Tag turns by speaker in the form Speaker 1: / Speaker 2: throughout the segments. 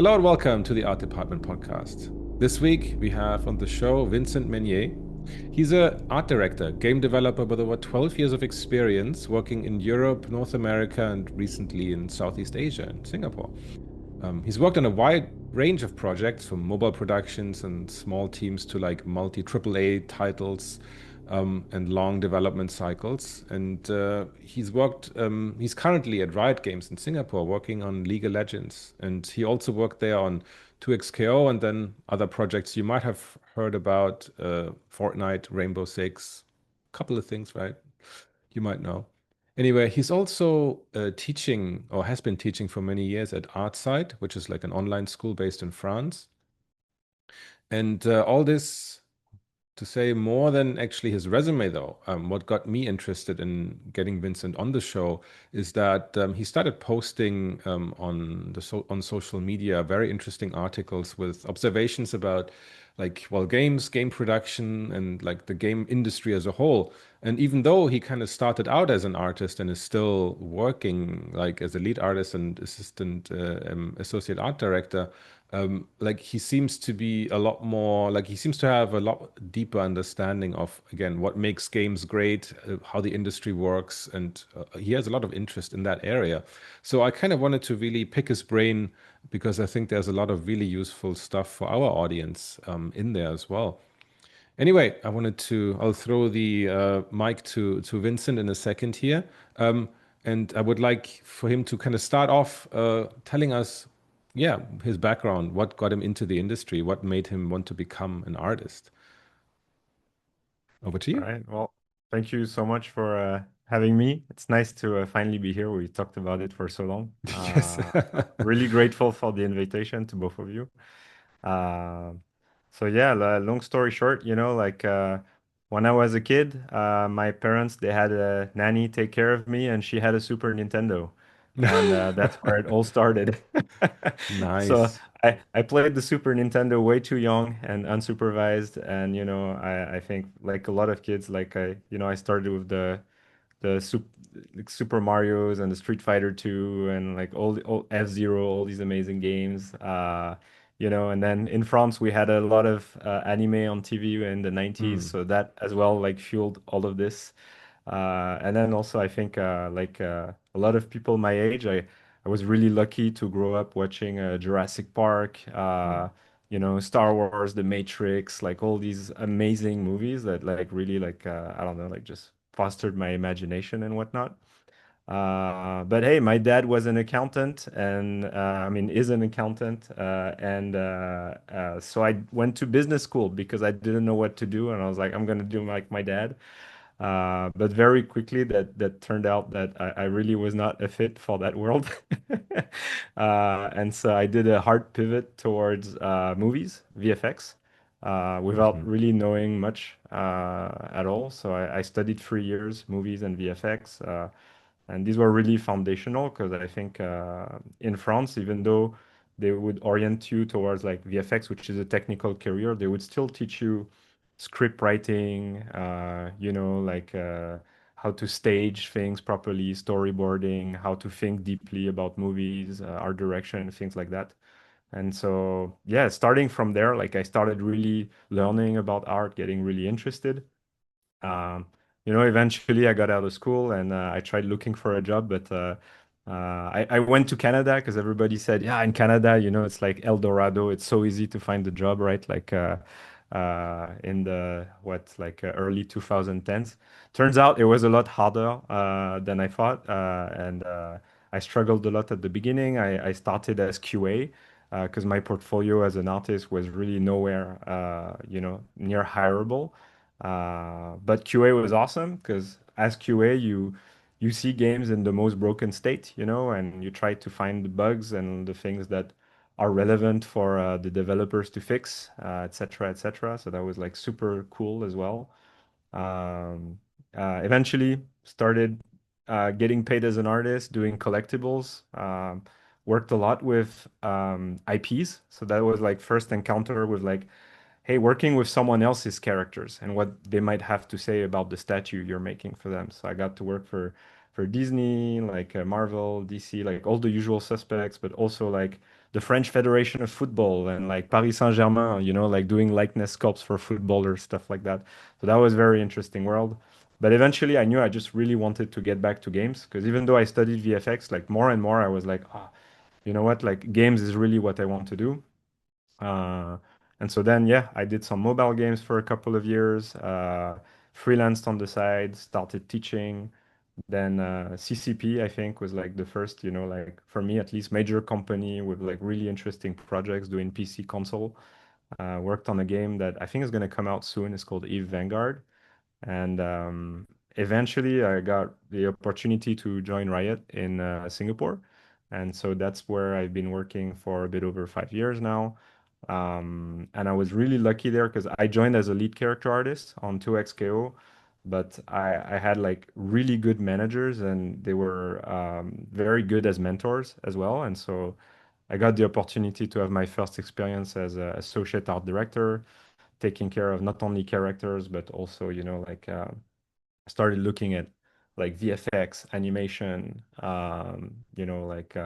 Speaker 1: Hello and welcome to the Art Department podcast. This week we have on the show Vincent Menier. He's an art director, game developer with over 12 years of experience working in Europe, North America, and recently in Southeast Asia and Singapore. He's worked on a wide range of projects from mobile productions and small teams to like multi AAA titles and long development cycles. And he's currently at Riot Games in Singapore working on League of Legends. And he also worked there on 2XKO and then other projects you might have heard about Fortnite, Rainbow Six, a couple of things, right? You might know. Anyway, he's also teaching or has been teaching for many years at Artside, which is like an online school based in France. And all this to say more than actually his resume, though. What got me interested in getting Vincent on the show is that he started posting on social media very interesting articles with observations about like games, game production, and like the game industry as a whole. And even though he kind of started out as an artist and is still working like as a lead artist and assistant associate art director, like he seems to be a lot more like he seems to have a lot deeper understanding of again what makes games great, how the industry works, and he has a lot of interest in that area. So I kind of wanted to really pick his brain because I think there's a lot of really useful stuff for our audience in there as well. Anyway, I'll throw the mic to Vincent in a second here. And I would like for him to kind of start off telling us, yeah, his background, what got him into the industry, what made him want to become an artist. Over to
Speaker 2: All
Speaker 1: you.
Speaker 2: right. Well, thank you so much for having me. It's nice to finally be here. We talked about it for so long.
Speaker 1: Yes.
Speaker 2: Really grateful for the invitation to both of you. Uh, so yeah, long story short, when I was a kid, my parents they had a nanny take care of me, and she had a Super Nintendo, and that's where it all started. So
Speaker 1: Nice.
Speaker 2: I played the Super Nintendo way too young and unsupervised, and I think like a lot of kids, I started with the like Super Mario's and the Street Fighter 2 and like all F-Zero, all these amazing games. And then in France we had a lot of anime on TV in the 90s,
Speaker 1: Mm,
Speaker 2: so that as well like fueled all of this. And then also I think a lot of people my age, I was really lucky to grow up watching Jurassic Park,
Speaker 1: mm,
Speaker 2: Star Wars, The Matrix, like all these amazing movies that like really like I don't know, like just fostered my imagination and whatnot. But hey, my dad was an accountant and I mean is an accountant, and so I went to business school because I didn't know what to do, and I was like, I'm gonna do like my dad. But very quickly that turned out that I really was not a fit for that world. And so I did a hard pivot towards movies, VFX, without
Speaker 1: mhm,
Speaker 2: really knowing much at all. So I studied 3 years movies and VFX. And these were really foundational because I think in France, even though they would orient you towards like VFX, which is a technical career, they would still teach you script writing, how to stage things properly, storyboarding, how to think deeply about movies, art direction, things like that. And so, yeah, starting from there, like I started really learning about art, getting really interested. Um, Eventually I got out of school and I tried looking for a job, but I went to Canada because everybody said, yeah, in Canada, it's like El Dorado. It's so easy to find a job, right? Like in the early 2010s. Turns out it was a lot harder than I thought, and I struggled a lot at the beginning. I started as QA because my portfolio as an artist was really nowhere, near hireable. But QA was awesome because as QA, you see games in the most broken state, and you try to find the bugs and the things that are relevant for the developers to fix, et cetera, et cetera. So that was like super cool as well. Eventually started getting paid as an artist, doing collectibles. Worked a lot with IPs. So that was like first encounter with like, hey, working with someone else's characters and what they might have to say about the statue you're making for them. So I got to work for Disney, like Marvel, DC, like all the usual suspects, but also like the French Federation of Football and like Paris Saint-Germain, like doing likeness sculpts for footballers, stuff like that. So that was very interesting world. But eventually I knew I just really wanted to get back to games because even though I studied VFX, like more and more I was like, you know what, like games is really what I want to do. Uh, and so then, yeah, I did some mobile games for a couple of years, freelanced on the side, started teaching. Then CCP, I think, was like the first, like for me at least, major company with like really interesting projects doing PC console. Worked on a game that I think is going to come out soon. It's called Eve Vanguard. And eventually, I got the opportunity to join Riot in Singapore. And so that's where I've been working for a bit over 5 years now. And I was really lucky there because I joined as a lead character artist on 2XKO, but I had like really good managers and they were very good as mentors as well. And so I got the opportunity to have my first experience as an associate art director, taking care of not only characters, but also, like started looking at like VFX, animation, like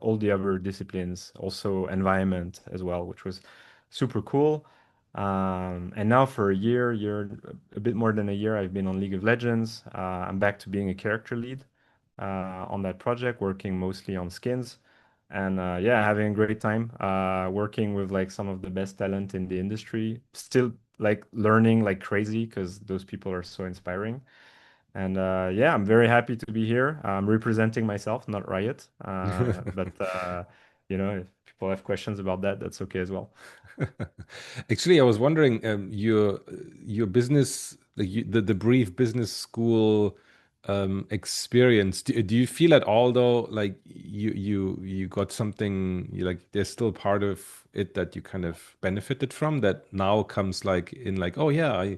Speaker 2: all the other disciplines, also environment as well, which was super cool. And now for a bit more than a year, I've been on League of Legends. I'm back to being a character lead on that project, working mostly on skins. And yeah, having a great time working with like some of the best talent in the industry. Still like learning like crazy because those people are so inspiring. And yeah, I'm very happy to be here. I'm representing myself, not Riot. But if people have questions about that, that's okay as well.
Speaker 1: Actually, I was wondering, your business, the brief business school experience. Do you feel at all though, like you got something like there's still part of it that you kind of benefited from that now comes like in like, oh yeah,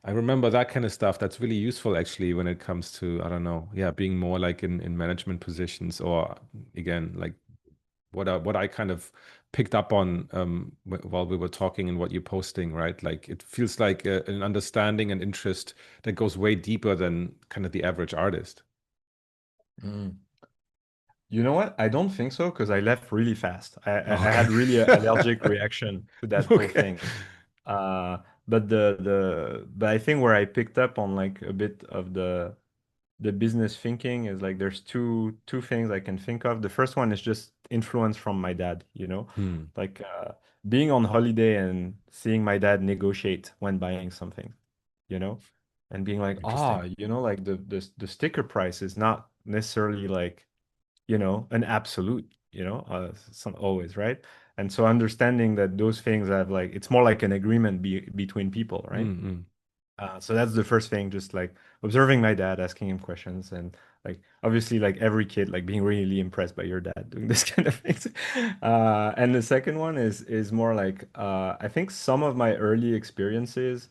Speaker 1: I remember that kind of stuff. That's really useful actually when it comes to, I don't know, yeah, being more like in management positions or again like what I kind of picked up on while we were talking and what you're posting, right? Like it feels like an understanding and interest that goes way deeper than kind of the average artist.
Speaker 2: Mm. You know what? I don't think so because I left really fast. I
Speaker 1: Okay.
Speaker 2: had really an allergic reaction to that whole
Speaker 1: Okay.
Speaker 2: thing. Uh, but I think where I picked up on like a bit of the business thinking is like there's two things I can think of. The first one is just influence from my dad,
Speaker 1: Hmm.
Speaker 2: like being on holiday and seeing my dad negotiate when buying something, you know, and being like,
Speaker 1: Interesting.
Speaker 2: like the sticker price is not necessarily like, an absolute, some always, right? And so understanding that those things have like it's more like an agreement between people, right?
Speaker 1: Mm-mm.
Speaker 2: So that's the first thing, just like observing my dad, asking him questions, and like obviously, like every kid, like being really impressed by your dad doing this kind of things. And the second one is more like I think some of my early experiences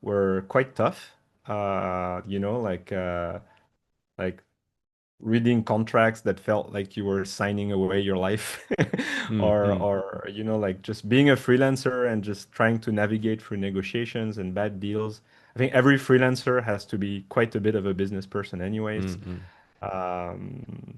Speaker 2: were quite tough. Like reading contracts that felt like you were signing away your life
Speaker 1: Mm-mm.
Speaker 2: or like just being a freelancer and just trying to navigate through negotiations and bad deals. I think every freelancer has to be quite a bit of a business person anyways.
Speaker 1: Mm-mm.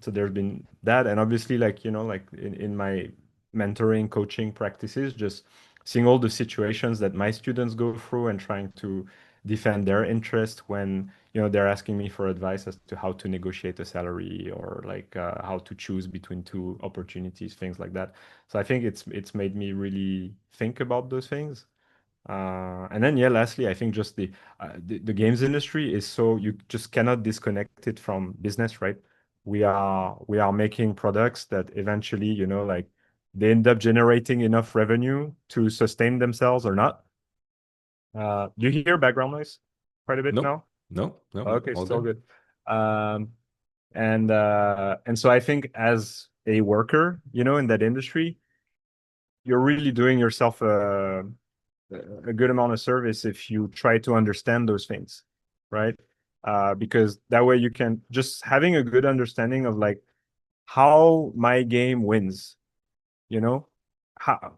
Speaker 2: So there's been that, and obviously, like like in my mentoring, coaching practices, just seeing all the situations that my students go through and trying to defend their interest when they're asking me for advice as to how to negotiate a salary or like how to choose between two opportunities, things like that. So I think it's made me really think about those things. And then yeah, lastly, I think just the games industry is so you just cannot disconnect it from business, right? We are making products that eventually, like they end up generating enough revenue to sustain themselves or not. Do you hear background noise quite a bit
Speaker 1: Nope.
Speaker 2: now?
Speaker 1: No, no,
Speaker 2: Okay,
Speaker 1: all
Speaker 2: still
Speaker 1: good.
Speaker 2: good. Um, and so I think as a worker, in that industry, you're really doing yourself a good amount of service if you try to understand those things, right? Because that way you can just having a good understanding of like how my game wins, you know,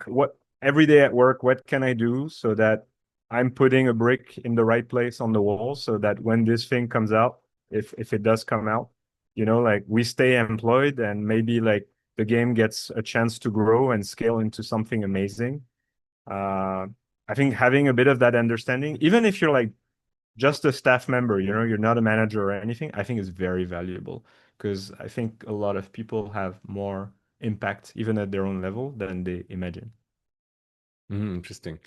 Speaker 2: what every day at work, what can I do so that I'm putting a brick in the right place on the wall so that when this thing comes out, if it does come out, like we stay employed and maybe like the game gets a chance to grow and scale into something amazing. Uh, I think having a bit of that understanding, even if you're like just a staff member, you're not a manager or anything, I think is very valuable because I think a lot of people have more impact, even at their own level, than they imagine.
Speaker 1: Interesting.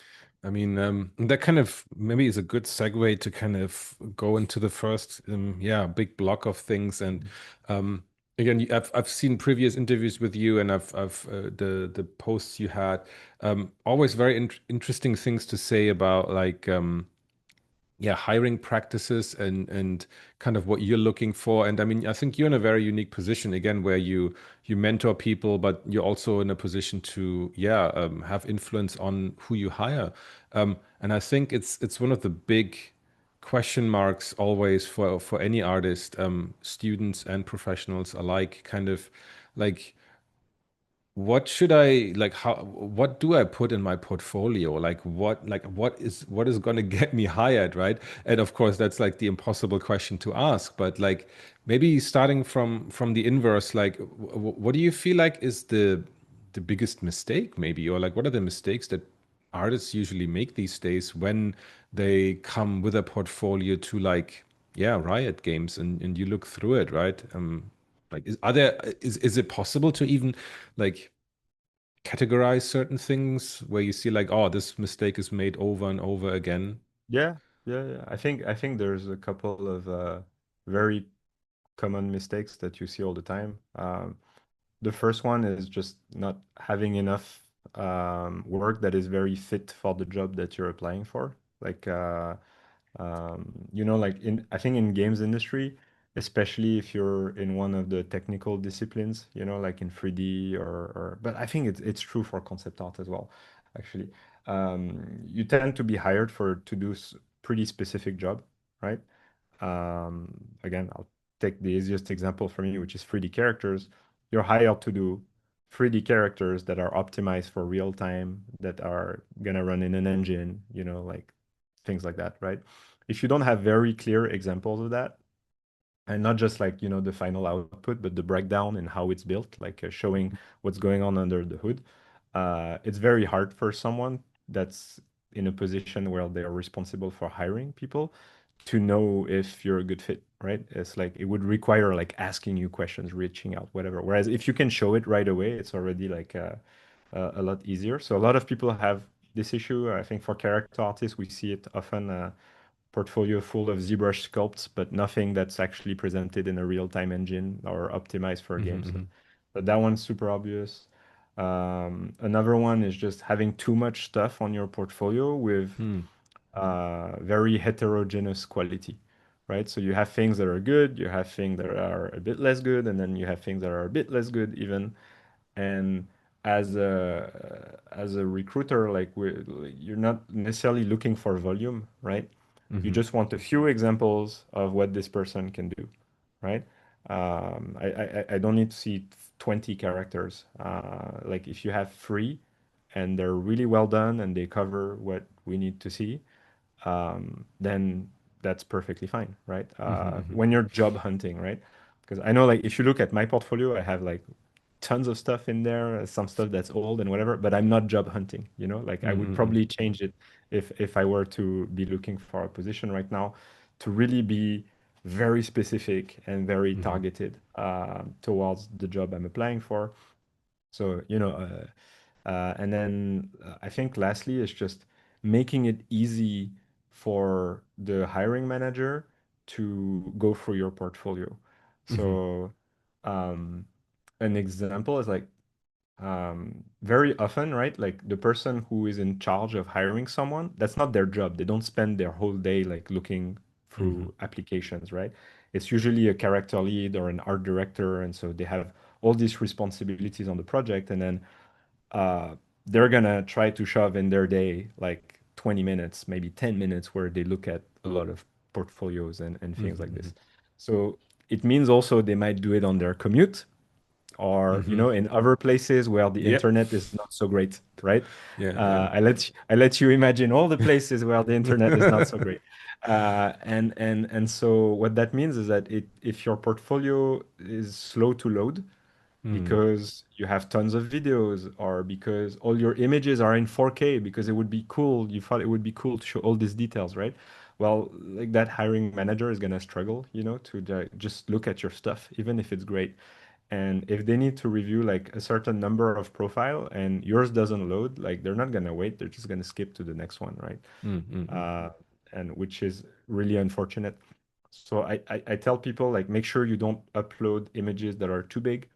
Speaker 1: I mean, that kind of maybe is a good segue to kind of go into the first, yeah, big block of things. And again, I've seen previous interviews with you, and I've the posts you had, always very interesting things to say about like yeah, hiring practices and kind of what you're looking for. And I mean, I think you're in a very unique position again, where you mentor people, but you're also in a position to, yeah, have influence on who you hire. And I think it's one of the big question marks always for any artist, students and professionals alike, kind of like what should I like how what do I put in my portfolio? What is going to get me hired, right? And of course that's like the impossible question to ask, but like maybe starting from the inverse, like what do you feel like is the biggest mistake maybe, or like what are the mistakes that artists usually make these days when they come with a portfolio to like, yeah, Riot Games, and you look through it, right? Like is it possible to even like categorize certain things where you see like, oh, this mistake is made over and over again?
Speaker 2: Yeah, yeah. I think there's a couple of very common mistakes that you see all the time. The first one is just not having enough work that is very fit for the job that you're applying for. Like like in I think in games industry, especially if you're in one of the technical disciplines, like in 3D or but I think it's true for concept art as well, actually. You tend to be hired for to do pretty specific job, right? Again, I'll take the easiest example for me, which is 3D characters. You're hired to do 3D characters that are optimized for real time, that are gonna run in an engine, like things like that, right? If you don't have very clear examples of that, and not just like, the final output, but the breakdown and how it's built, like showing what's going on under the hood, it's very hard for someone that's in a position where they are responsible for hiring people to know if you're a good fit, right? It's like it would require like asking you questions, reaching out, whatever. Whereas if you can show it right away, it's already like a lot easier. So a lot of people have this issue. I think for character artists, we see it often. Portfolio full of ZBrush sculpts, but nothing that's actually presented in a real-time engine or optimized for a game. So,
Speaker 1: Hmm.
Speaker 2: but that one's super obvious. Another one is just having too much stuff on your portfolio with
Speaker 1: Hmm.
Speaker 2: very heterogeneous quality, right? So you have things that are good, you have things that are a bit less good, and then you have things that are a bit less good even. And as a recruiter, like you're not necessarily looking for volume, right? You
Speaker 1: Hmm.
Speaker 2: just want a few examples of what this person can do, right? I don't need to see 20 characters. Like if you have three and they're really well done and they cover what we need to see, then that's perfectly fine, right?
Speaker 1: Hmm.
Speaker 2: When you're job hunting, right? Because I know, like, if you look at my portfolio, I have like tons of stuff in there, some stuff that's old and whatever, but I'm not job hunting, Like I would
Speaker 1: Hmm.
Speaker 2: probably change it if I were to be looking for a position right now to really be very specific and very
Speaker 1: Hmm.
Speaker 2: targeted towards the job I'm applying for. So, and then I think lastly is just making it easy for the hiring manager to go through your portfolio.
Speaker 1: Hmm.
Speaker 2: So, an example is like very often, right? Like the person who is in charge of hiring someone, that's not their job. They don't spend their whole day like looking
Speaker 1: Hmm.
Speaker 2: through applications, right? It's usually a character lead or an art director, and so they have all these responsibilities on the project, and then uh, they're gonna try to shove in their day like 20 minutes, maybe 10 minutes, where they look at a lot of portfolios and things like
Speaker 1: Hmm.
Speaker 2: this. So it means also they might do it on their commute or
Speaker 1: Hmm.
Speaker 2: in other places where the
Speaker 1: Yep.
Speaker 2: internet is not so great, right?
Speaker 1: Yeah, yeah.
Speaker 2: I let you imagine all the places where the internet is not so great. And so what that means is that if your portfolio is slow to load,
Speaker 1: Mm,
Speaker 2: because you have tons of videos, or because all your images are in 4K, because it would be cool. You thought it would be cool to show all these details, right? Well, like that hiring manager is gonna struggle, to just look at your stuff, even if it's great. And if they need to review like a certain number of profile and yours doesn't load, like they're not gonna wait, they're just gonna skip to the next one, right?
Speaker 1: mm.
Speaker 2: Uh, and which is really unfortunate. So I tell people like make sure you don't upload images that are too big.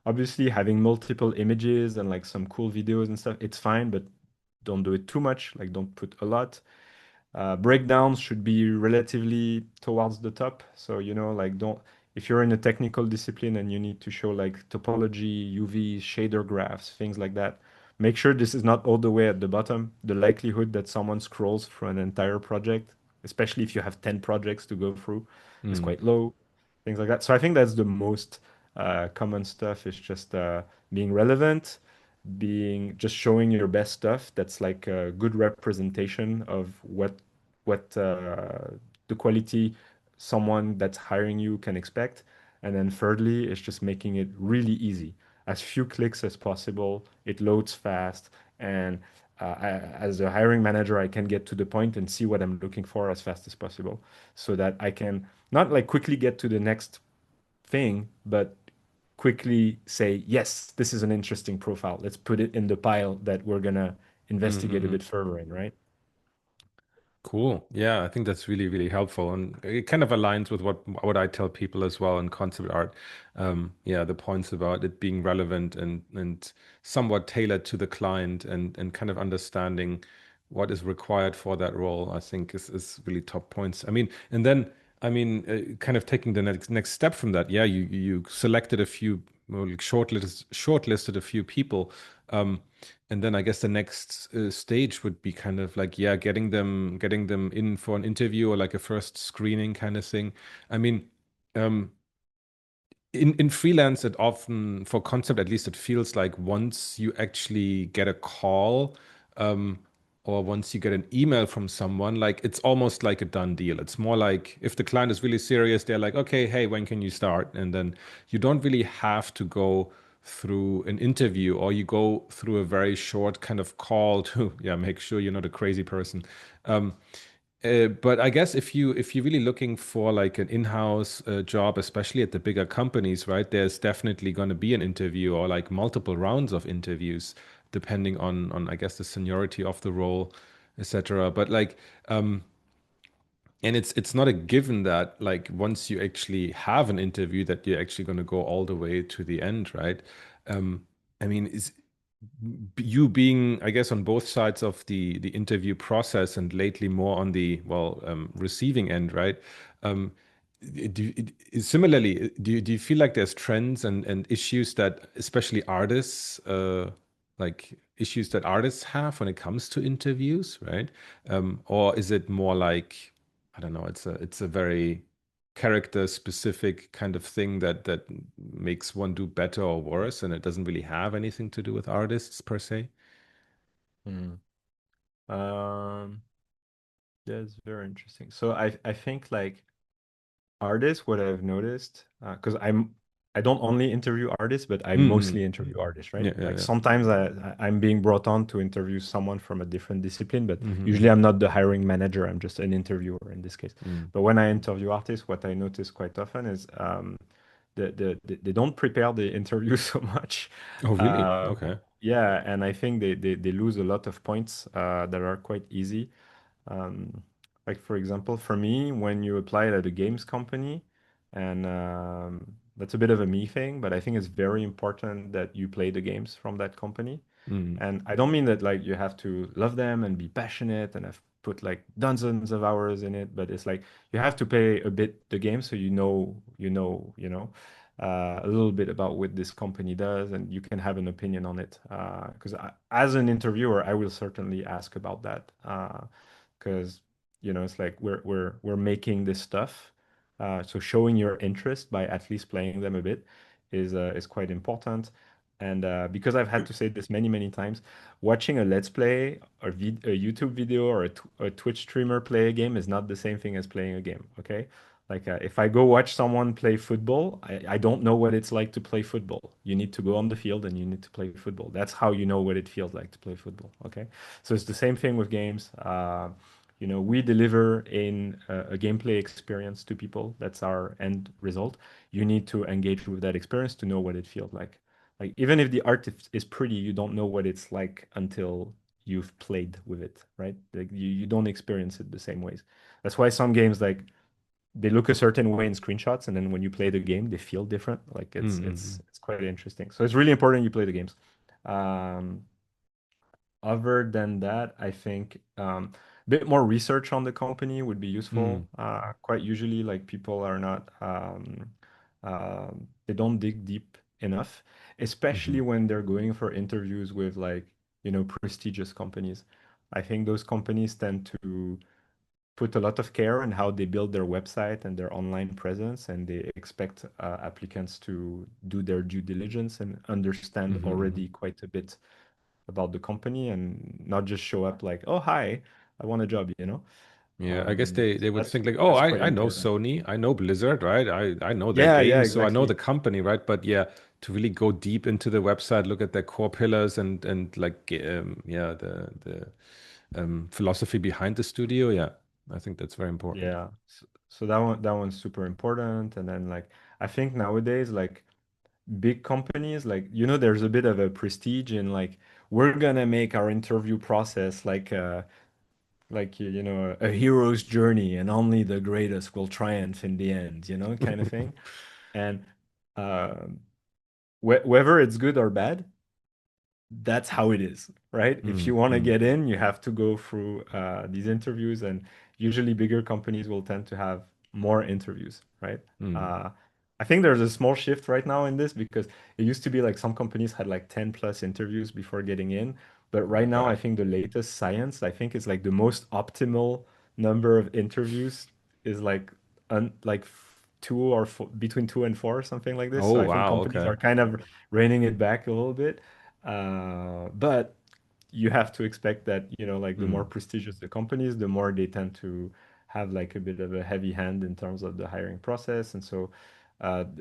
Speaker 2: Obviously, having multiple images and like some cool videos and stuff, it's fine, but don't do it too much. Like, don't put a lot. Breakdowns should be relatively towards the top. So, like, don't, if you're in a technical discipline and you need to show like topology, UV, shader graphs, things like that, make sure this is not all the way at the bottom. The likelihood that someone scrolls through an entire project, especially if you have 10 projects to go through, is
Speaker 1: Mm,
Speaker 2: quite low. Things like that. So I think that's the most common stuff is just being relevant, being just showing your best stuff. That's like a good representation of what the quality someone that's hiring you can expect. And then thirdly, it's just making it really easy. As few clicks as possible, it loads fast, and as a hiring manager, I can get to the point and see what I'm looking for as fast as possible, so that I can not like quickly get to the next thing, but quickly say, yes, this is an interesting profile. Let's put it in the pile that we're gonna investigate a
Speaker 1: mm.
Speaker 2: bit further in, right?
Speaker 1: Cool. Yeah, I think that's really, really helpful, and it kind of aligns with what I tell people as well in concept art. Yeah, the points about it being relevant and somewhat tailored to the client and kind of understanding what is required for that role. I think is really top points. I mean, and then kind of taking the next step from that. Yeah, you selected a few, well, like shortlisted a few people. Um, and then I guess the next stage would be kind of like, yeah, getting them in for an interview or like a first screening kind of thing. I mean, um, in freelance, it often, for concept at least, it feels like once you actually get a call, um, or once you get an email from someone, like it's almost like a done deal. It's more like if the client is really serious, they're like, okay, hey, when can you start? And then you don't really have to go through an interview, or you go through a very short kind of call to, yeah, make sure you're not a crazy person. Um, but I guess if you're really looking for like an in-house job, especially at the bigger companies, right, there's definitely going to be an interview or like multiple rounds of interviews, depending on I guess the seniority of the role, etc. But like, and it's not a given that like once you actually have an interview that you're actually going to go all the way to the end, right? Um, I mean, is you being, I guess, on both sides of the interview process and lately more on the receiving end, right? Um, similarly, do you feel like there's trends and issues that especially artists like issues that artists have when it comes to interviews, right? Or is it more like I don't know, it's a very character specific kind of thing that makes one do better or worse, and it doesn't really have anything to do with artists per se.
Speaker 2: Hmm. Um, that's very interesting. So I think like artists, what I've noticed, because I don't only interview artists, but I
Speaker 1: Mm-hmm.
Speaker 2: mostly interview artists, right?
Speaker 1: Yeah, yeah,
Speaker 2: Like
Speaker 1: yeah.
Speaker 2: sometimes I'm being brought on to interview someone from a different discipline, but
Speaker 1: Mm-hmm.
Speaker 2: usually I'm not the hiring manager. I'm just an interviewer in this case.
Speaker 1: Mm.
Speaker 2: But when I interview artists, what I notice quite often is they don't prepare the interview so much.
Speaker 1: Oh, really?
Speaker 2: Uh,
Speaker 1: Okay.
Speaker 2: yeah, and I think they lose a lot of points that are quite easy. Um, like for example, for me, when you apply at a games company, and that's a bit of a me thing, but I think it's very important that you play the games from that company.
Speaker 1: Mm.
Speaker 2: And I don't mean that like you have to love them and be passionate and have put like dozens of hours in it, but it's like you have to play a bit the game so a little bit about what this company does, and you can have an opinion on it. Because as an interviewer, I will certainly ask about that. Because it's like we're making this stuff. So showing your interest by at least playing them a bit is quite important. And because I've had to say this many, many times, watching a Let's Play or a YouTube video or a Twitch streamer play a game is not the same thing as playing a game. Okay, Like if I go watch someone play football, I don't know what it's like to play football. You need to go on the field and you need to play football. That's how you know what it feels like to play football. Okay, so it's the same thing with games. We deliver in a gameplay experience to people. That's our end result. You need to engage with that experience to know what it feels like. Like even if the art is pretty, you don't know what it's like until you've played with it, right? Like you don't experience it the same ways. That's why some games like they look a certain way in screenshots, and then when you play the game, they feel different. Like it's
Speaker 1: Mm-hmm.
Speaker 2: it's it's quite interesting. So it's really important you play the games. Um, Other than that, I think a bit more research on the company would be useful. Quite usually, like people are not they don't dig deep enough,
Speaker 1: Mm-hmm.
Speaker 2: especially when they're going for interviews with like prestigious companies. I think those companies tend to put a lot of care in how they build their website and their online presence, and they expect applicants to do their due diligence and understand
Speaker 1: Mm-hmm. Mm-hmm.
Speaker 2: already quite a bit about the company and not just show up like, oh, hi, I want a job, you know?
Speaker 1: Yeah, I guess they
Speaker 2: So
Speaker 1: would
Speaker 2: that's
Speaker 1: think like, oh,
Speaker 2: that's quite
Speaker 1: I know
Speaker 2: important.
Speaker 1: Sony, I know Blizzard, right? I know their
Speaker 2: Yeah, yeah,
Speaker 1: games, so I know the
Speaker 2: exactly.
Speaker 1: company, right? But yeah, to really go deep into the website, look at their core pillars and like yeah, the philosophy behind the studio. Yeah, I think that's very important.
Speaker 2: Yeah. So that one's super important. And then like I think nowadays like big companies like there's a bit of a prestige in like we're gonna make our interview process like a hero's journey and only the greatest will triumph in the end, kind of thing. And um whether it's good or bad, that's how it is, right? If you
Speaker 1: Mm,
Speaker 2: want to
Speaker 1: mm,
Speaker 2: get in, you have to go through these interviews, and usually bigger companies will tend to have more interviews, right?
Speaker 1: mm.
Speaker 2: Uh, I think there's a small shift right now in this because it used to be like some companies had like 10 plus interviews before getting in, but right now I
Speaker 1: Right.
Speaker 2: think the latest science, I think it's like the most optimal number of interviews is like two or four, between two and four, something like this.
Speaker 1: Oh,
Speaker 2: So I think
Speaker 1: wow.
Speaker 2: companies
Speaker 1: Okay.
Speaker 2: are kind of reining it back a little bit. But you have to expect that, like the more
Speaker 1: Mm,
Speaker 2: prestigious the companies, the more they tend to have like a bit of a heavy hand in terms of the hiring process. And so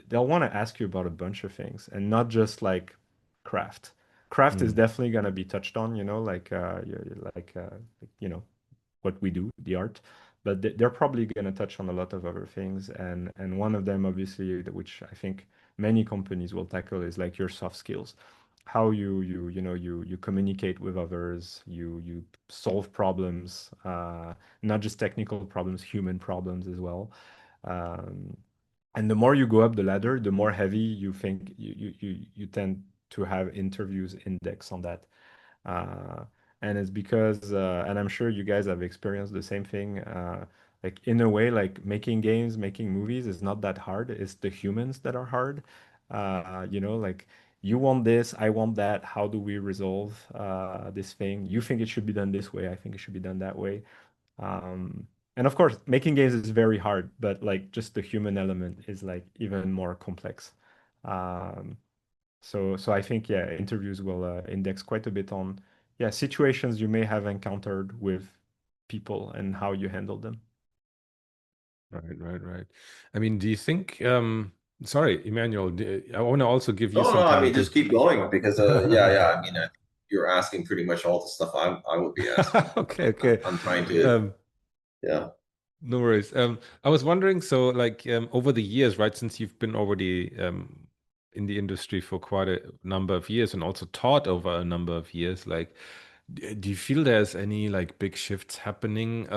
Speaker 2: they'll want to ask you about a bunch of things and not just like craft. Craft is
Speaker 1: mm,
Speaker 2: definitely going to be touched on, like, what we do, the art. But they're probably going to touch on a lot of other things, and one of them, obviously, which I think many companies will tackle, is like your soft skills, how you communicate with others, you solve problems, not just technical problems, human problems as well. Um, and the more you go up the ladder, the more heavy you think you tend to have interviews index on that. Uh, and it's because, and I'm sure you guys have experienced the same thing. Like in a way, like making games, making movies is not that hard. It's the humans that are hard. Like you want this, I want that. How do we resolve this thing? You think it should be done this way. I think it should be done that way. And of course, making games is very hard, but like just the human element is like even more complex. Um, so I think yeah, interviews will index quite a bit on yeah situations you may have encountered with people and how you handle them.
Speaker 1: right, right, right. I mean, do you think, sorry, Emmanuel, I want to also give you
Speaker 3: No,
Speaker 1: some
Speaker 3: no, I
Speaker 1: time
Speaker 3: mean,
Speaker 1: to.
Speaker 3: just keep going because, yeah, yeah. I mean, you're asking pretty much all the stuff I would be asking.
Speaker 1: Okay,
Speaker 3: I'm,
Speaker 1: okay.
Speaker 3: I'm trying to,
Speaker 1: Um,
Speaker 3: yeah.
Speaker 1: No worries. I was wondering, so like over the years, right, since you've been already in the industry for quite a number of years and also taught over a number of years, like, do you feel there's any like big shifts happening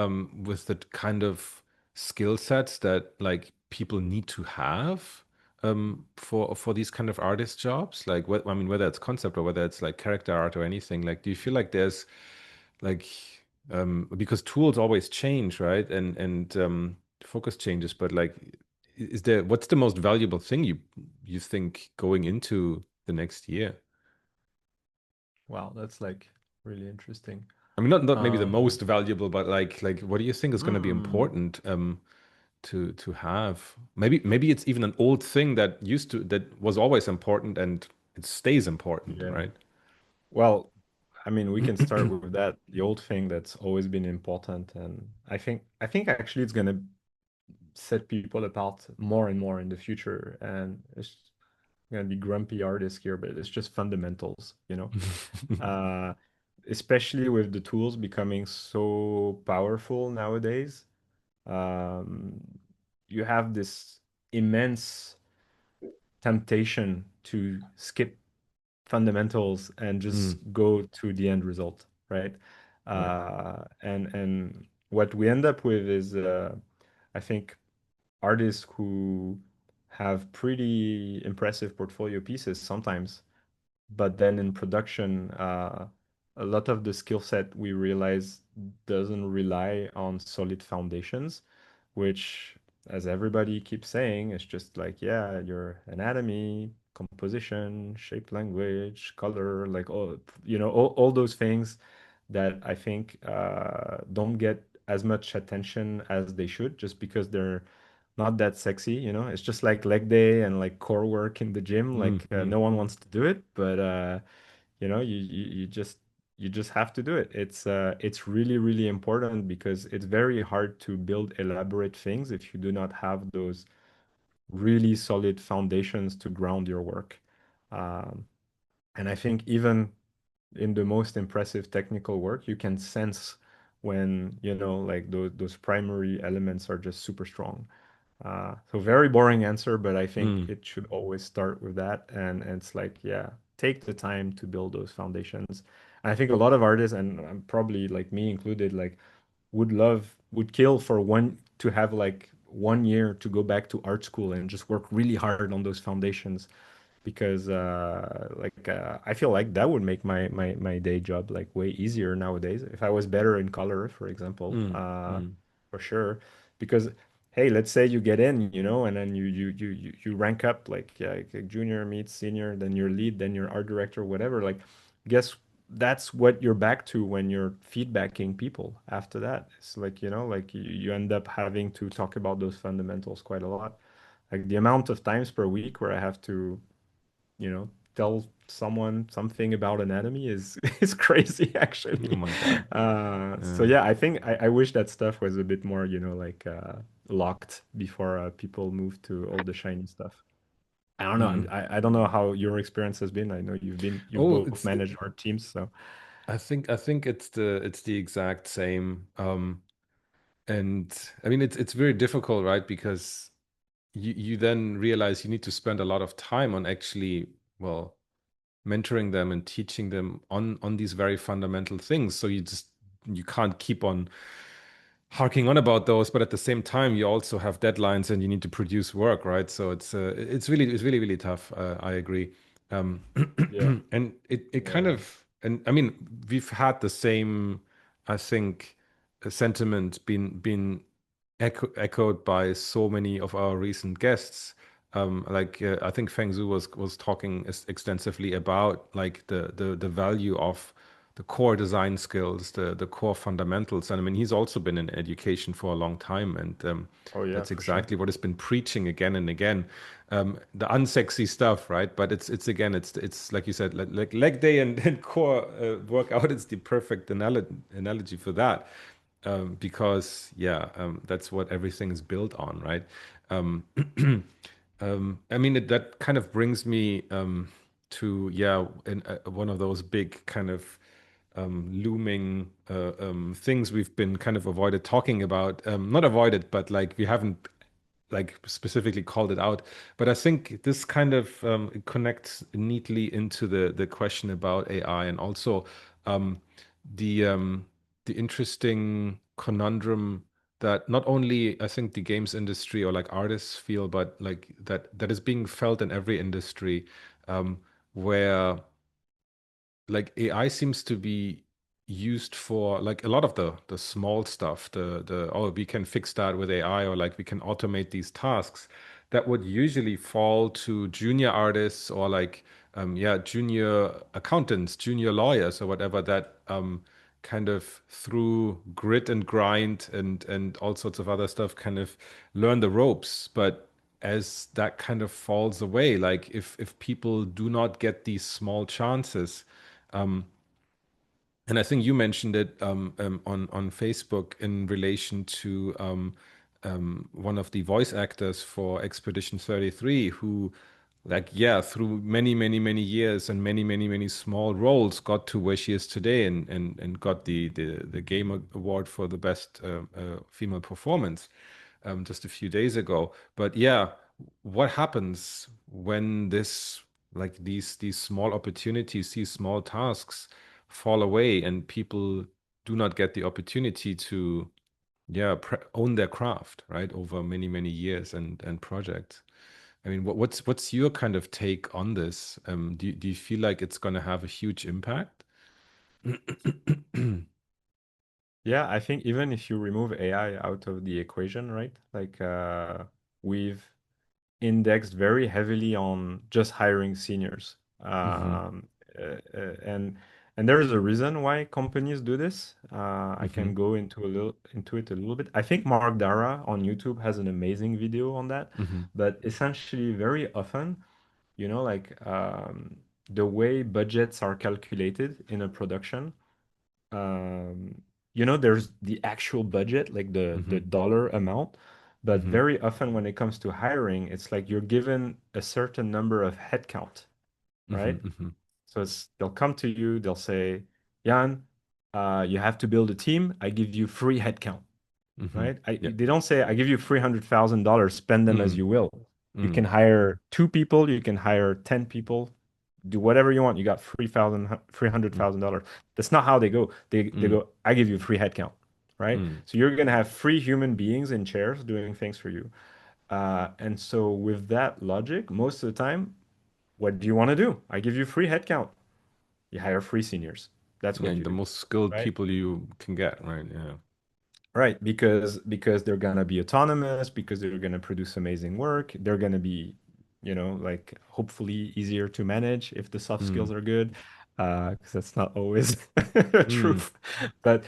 Speaker 1: with the kind of skill sets that like people need to have for these kind of artist jobs? Like, what I mean, whether it's concept or whether it's like character art or anything, like, do you feel like there's like because tools always change, right? And focus changes, but like is there what's the most valuable thing you think going into the next year?
Speaker 2: Wow, that's like really interesting.
Speaker 1: I mean, not maybe the
Speaker 2: Um,
Speaker 1: most valuable, but like what do you think is going to be
Speaker 2: hmm,
Speaker 1: important to have? Maybe it's even an old thing that was always important and it stays important,
Speaker 2: yeah.
Speaker 1: right?
Speaker 2: Well, I mean, we can start with that. The old thing that's always been important, and I think actually it's gonna set people apart more and more in the future. And it's gonna be grumpy artist here, but it's just fundamentals, you know. Uh, Especially with the tools becoming so powerful nowadays, um, you have this immense temptation to skip fundamentals and just
Speaker 1: Mm,
Speaker 2: go to the end result, right?
Speaker 1: right.
Speaker 2: And what we end up with is, I think, artists who have pretty impressive portfolio pieces sometimes, but then in production, a lot of the skill set we realize doesn't rely on solid foundations, which, as everybody keeps saying, is just like, yeah, your anatomy, composition, shape language, color, like all, all those things that I think don't get as much attention as they should just because they're not that sexy, It's just like leg day and like core work in the gym.
Speaker 1: Mm,
Speaker 2: Like
Speaker 1: mm,
Speaker 2: no one wants to do it, but you just have to do it. It's really really important because it's very hard to build elaborate things if you do not have those really solid foundations to ground your work. Um, and I think even in the most impressive technical work, you can sense when, like those primary elements are just super strong. So very boring answer, but I think
Speaker 1: mm,
Speaker 2: it should always start with that. And it's like, yeah, take the time to build those foundations. And I think a lot of artists, and probably like me included, like would kill for one to have like 1 year to go back to art school and just work really hard on those foundations because I feel like that would make my day job like way easier nowadays if I was better in color, for example,
Speaker 1: mm, mm,
Speaker 2: for sure. Because hey, let's say you get in, and then you rank up like, yeah, like junior meets senior, then you're lead, then you're art director, whatever. Like, guess that's what you're back to when you're feedbacking people after that. It's like, like you end up having to talk about those fundamentals quite a lot. Like the amount of times per week where I have to tell someone something about anatomy is is crazy
Speaker 1: oh
Speaker 2: actually.
Speaker 1: my God.
Speaker 2: So
Speaker 1: Yeah.
Speaker 2: yeah, I think I wish that stuff was a bit more, like locked before people move to all the shiny stuff. I don't know.
Speaker 1: Mm.
Speaker 2: I don't know how your experience has been. I know you've
Speaker 1: Oh,
Speaker 2: both managed art teams, so
Speaker 1: I think it's the exact same. And I mean it's very difficult, right? Because you then realize you need to spend a lot of time on actually, well, mentoring them and teaching them on these very fundamental things. So you can't keep on harking on about those, but at the same time, you also have deadlines and you need to produce work, right? So it's really really tough. I agree, um,
Speaker 2: yeah,
Speaker 1: and it kind
Speaker 2: yeah.
Speaker 1: of and I mean we've had the same, I think, sentiment been echoed by so many of our recent guests. I think Feng Zhu was talking extensively about like the value of the core design skills, the core fundamentals. And I mean, he's also been in education for a long time, and
Speaker 2: Oh yeah,
Speaker 1: that's
Speaker 2: for sure.
Speaker 1: exactly what he's been preaching again and again. The unsexy stuff, right? But it's again, it's like you said, like leg day and core workout is the perfect analogy for that, because yeah, that's what everything is built on, right? Um, I mean, that kind of brings me to yeah, one of those big kind of looming things we've been kind of avoided talking about. Not avoided, but like we haven't like specifically called it out. But I think this kind of connects neatly into the question about AI and also um, the um, the interesting conundrum that not only I think the games industry or like artists feel, but like that is being felt in every industry, where like AI seems to be used for like a lot of the small stuff, the oh we can fix that with AI or like we can automate these tasks that would usually fall to junior artists or like yeah, junior accountants, junior lawyers or whatever that kind of through grit and grind and all sorts of other stuff kind of learn the ropes. But as that kind of falls away, like if people do not get these small chances, and I think you mentioned it on Facebook in relation to one of the voice actors for Expedition 33, who, like, yeah, through many, many, many years and many, many, many small roles, got to where she is today, and got the Game Award for the best female performance just a few days ago. But yeah, what happens when this, like, these small opportunities, these small tasks fall away, and people do not get the opportunity to, yeah, own their craft, right, over many, many years and projects. I mean, what's your kind of take on this? Do you feel like it's going to have a huge impact?
Speaker 2: Yeah, I think even if you remove AI out of the equation, right? Like we've indexed very heavily on just hiring seniors.
Speaker 1: Hmm.
Speaker 2: And there is a reason why companies do this. I
Speaker 1: Hmm.
Speaker 2: can go into it a little bit. I think Mark Dara on YouTube has an amazing video on that.
Speaker 1: Hmm.
Speaker 2: But essentially, very often, like the way budgets are calculated in a production, um, there's the actual budget, like the
Speaker 1: Hmm.
Speaker 2: dollar amount. But
Speaker 1: Hmm.
Speaker 2: very often when it comes to hiring, it's like you're given a certain number of headcount, right?
Speaker 1: Hmm.
Speaker 2: So they'll come to you, they'll say, Jan, you have to build a team. I give you free headcount,
Speaker 1: Hmm.
Speaker 2: right?
Speaker 1: Yeah.
Speaker 2: They don't say, I give you $300,000, spend them as
Speaker 1: Mm,
Speaker 2: you will. You can
Speaker 1: mm,
Speaker 2: hire two people, you can hire 10 people, do whatever you want. You got
Speaker 1: mm,
Speaker 2: $300,000. That's not how they go. They
Speaker 1: mm,
Speaker 2: go, I give you free headcount, right?
Speaker 1: mm,
Speaker 2: So you're going to have free human beings in chairs doing things for you. And so with that logic, most of the time, what do you want to do? I give you free headcount. You hire free seniors. That's
Speaker 1: yeah,
Speaker 2: what you
Speaker 1: the
Speaker 2: do,
Speaker 1: most skilled
Speaker 2: right?
Speaker 1: people you can get, right? Yeah.
Speaker 2: Right, because they're gonna be autonomous, because they're gonna produce amazing work. They're gonna be, like hopefully easier to manage if the soft skills
Speaker 1: Mm,
Speaker 2: are good, because that's not always
Speaker 1: mm,
Speaker 2: truth. But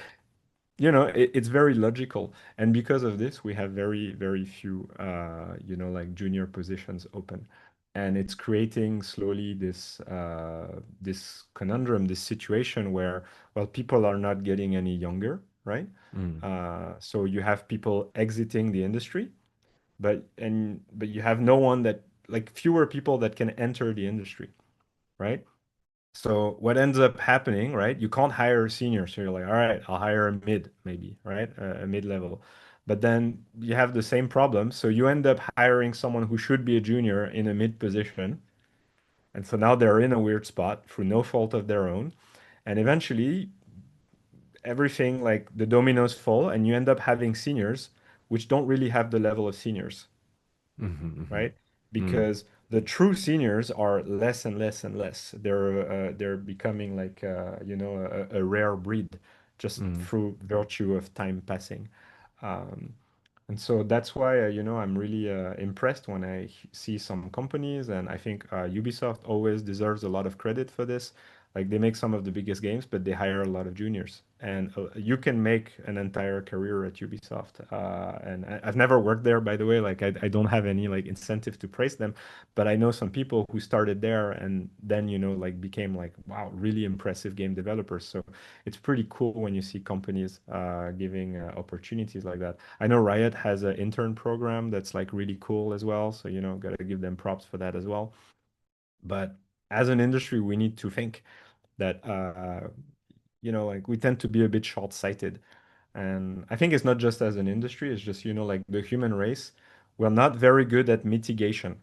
Speaker 2: it's very logical, and because of this, we have very, very few, like junior positions open, and it's creating slowly this conundrum, this situation where, well, people are not getting any younger, right?
Speaker 1: mm,
Speaker 2: So you have people exiting the industry, but you have no one that, like, fewer people that can enter the industry, right? So what ends up happening, right? You can't hire a senior, so you're like, all right, I'll hire a mid, maybe, right? A mid level. But then you have the same problem. So you end up hiring someone who should be a junior in a mid position. And so now they're in a weird spot through no fault of their own. And eventually everything, like the dominoes fall, and you end up having seniors which don't really have the level of seniors,
Speaker 1: mhm,
Speaker 2: right?
Speaker 1: mhm,
Speaker 2: Because the true seniors are less and less and less. They're becoming like a rare breed just
Speaker 1: mm,
Speaker 2: through virtue of time passing. Um, and so that's why, I'm really impressed when I see some companies, and I think Ubisoft always deserves a lot of credit for this. Like they make some of the biggest games, but they hire a lot of juniors, and you can make an entire career at Ubisoft. And I've never worked there, by the way. Like I don't have any like incentive to praise them, but I know some people who started there and then like became like, wow, really impressive game developers. So it's pretty cool when you see companies giving opportunities like that. I know Riot has an intern program that's like really cool as well. So, gotta give them props for that as well. But as an industry, we need to think that, like we tend to be a bit short-sighted. And I think it's not just as an industry, it's just, like the human race. We're not very good at mitigation.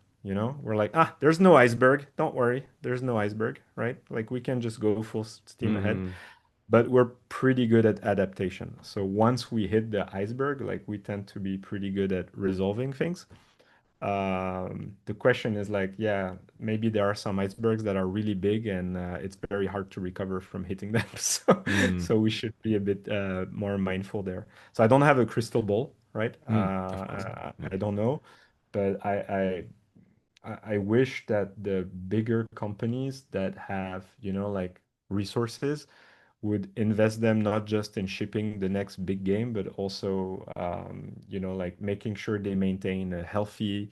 Speaker 2: We're like, there's no iceberg. Don't worry. There's no iceberg, right? Like we can just go full steam ahead,
Speaker 1: mm,
Speaker 2: but we're pretty good at adaptation. So once we hit the iceberg, like we tend to be pretty good at resolving things. The question is like, yeah, maybe there are some icebergs that are really big and it's very hard to recover from hitting them.
Speaker 1: mm,
Speaker 2: So we should be a bit more mindful there. So I don't have a crystal ball, right?
Speaker 1: of course not. Yeah.
Speaker 2: I don't know, but I wish that the bigger companies that have, like resources would invest them not just in shipping the next big game, but also, like making sure they maintain a healthy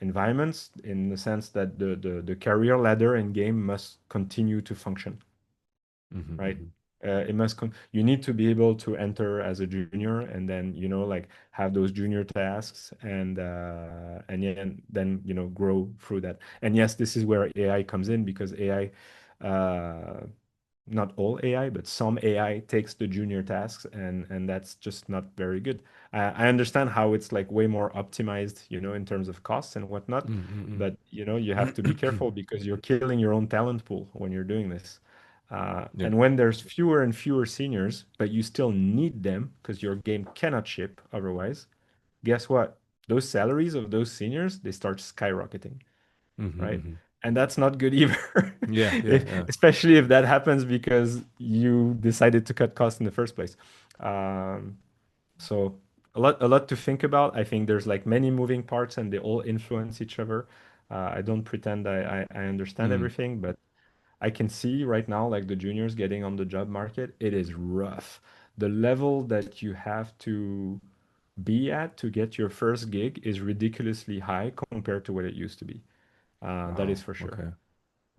Speaker 2: environments in the sense that the career ladder in game must continue to function,
Speaker 1: Mhm,
Speaker 2: right?
Speaker 1: mhm.
Speaker 2: You need to be able to enter as a junior and then, like have those junior tasks and yeah, and then, grow through that. And yes, this is where AI comes in because not all AI, but some AI takes the junior tasks and that's just not very good. I understand how it's like way more optimized, in terms of costs and whatnot, but you have to be careful because you're killing your own talent pool when you're doing this.
Speaker 1: Yeah.
Speaker 2: And when there's fewer and fewer seniors, but you still need them because your game cannot ship otherwise, guess what? Those salaries of those seniors, they start skyrocketing, right? And that's not good either.
Speaker 1: Yeah, yeah, yeah.
Speaker 2: Especially if that happens because you decided to cut costs in the first place. Um, so a lot to think about. I think there's like many moving parts and they all influence each other. I don't pretend I understand
Speaker 1: Mm.
Speaker 2: everything, but I can see right now, like the juniors getting on the job market, it is rough. The level that you have to be at to get your first gig is ridiculously high compared to what it used to be. That is
Speaker 1: Wow.
Speaker 2: for sure.
Speaker 1: Okay.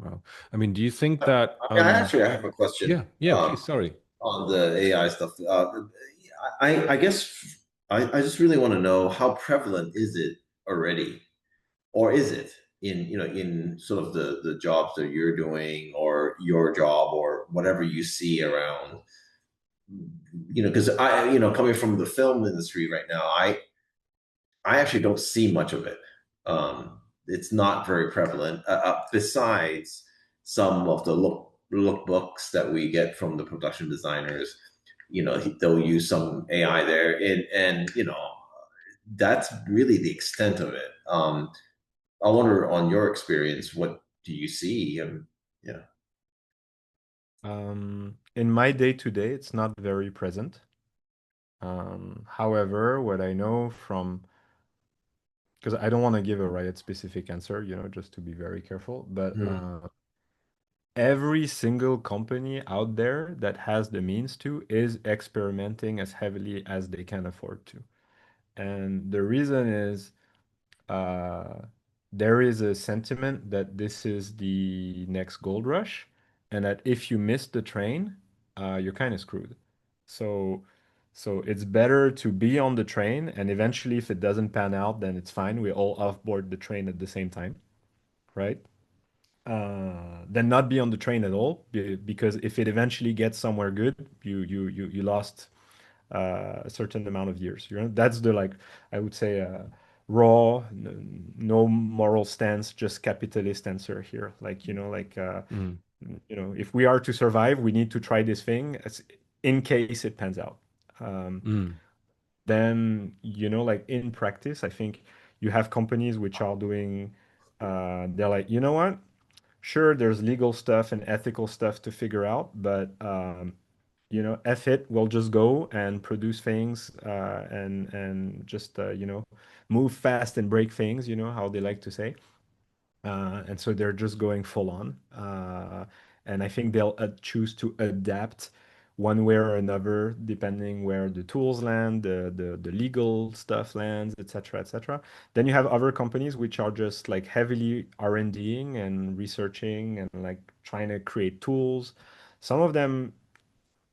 Speaker 1: Wow. I mean, do you think
Speaker 3: I,
Speaker 1: that
Speaker 3: I have a question
Speaker 1: yeah, yeah, please, sorry.
Speaker 3: on the AI stuff. I guess I just really want to know how prevalent is it already, or is it in in sort of the jobs that you're doing or your job or whatever you see around. Because coming from the film industry right now, I actually don't see much of it. It's not very prevalent. Besides some of the lookbooks that we get from the production designers, they'll use some AI there, and that's really the extent of it. I wonder, on your experience, what do you see? And yeah.
Speaker 2: In my day to day, it's not very present. However, what I know from, because I don't want to give a Riot specific answer, just to be very careful, but
Speaker 3: Hmm.
Speaker 2: every single company out there that has the means to is experimenting as heavily as they can afford to. And the reason is uh, there is a sentiment that this is the next gold rush, and that if you miss the train, you're kind of screwed. So, so it's better to be on the train, and eventually, if it doesn't pan out, then it's fine. We all offboard the train at the same time, right? Than not be on the train at all, because if it eventually gets somewhere good, you lost a certain amount of years. That's the, like, I would say, raw, no moral stance, just capitalist answer here. Like,
Speaker 1: Mm.
Speaker 2: if we are to survive, we need to try this thing in case it pans out. Um,
Speaker 1: Mm.
Speaker 2: then, like in practice, I think you have companies which are doing, they're like, you know what? Sure, there's legal stuff and ethical stuff to figure out, but F it, we'll just go and produce things and just move fast and break things, how they like to say. And so they're just going full on. And I think they'll choose to adapt one way or another, depending where the tools land, the legal stuff lands, etc., etc. Then you have other companies which are just like heavily R&Ding and researching and like trying to create tools. Some of them,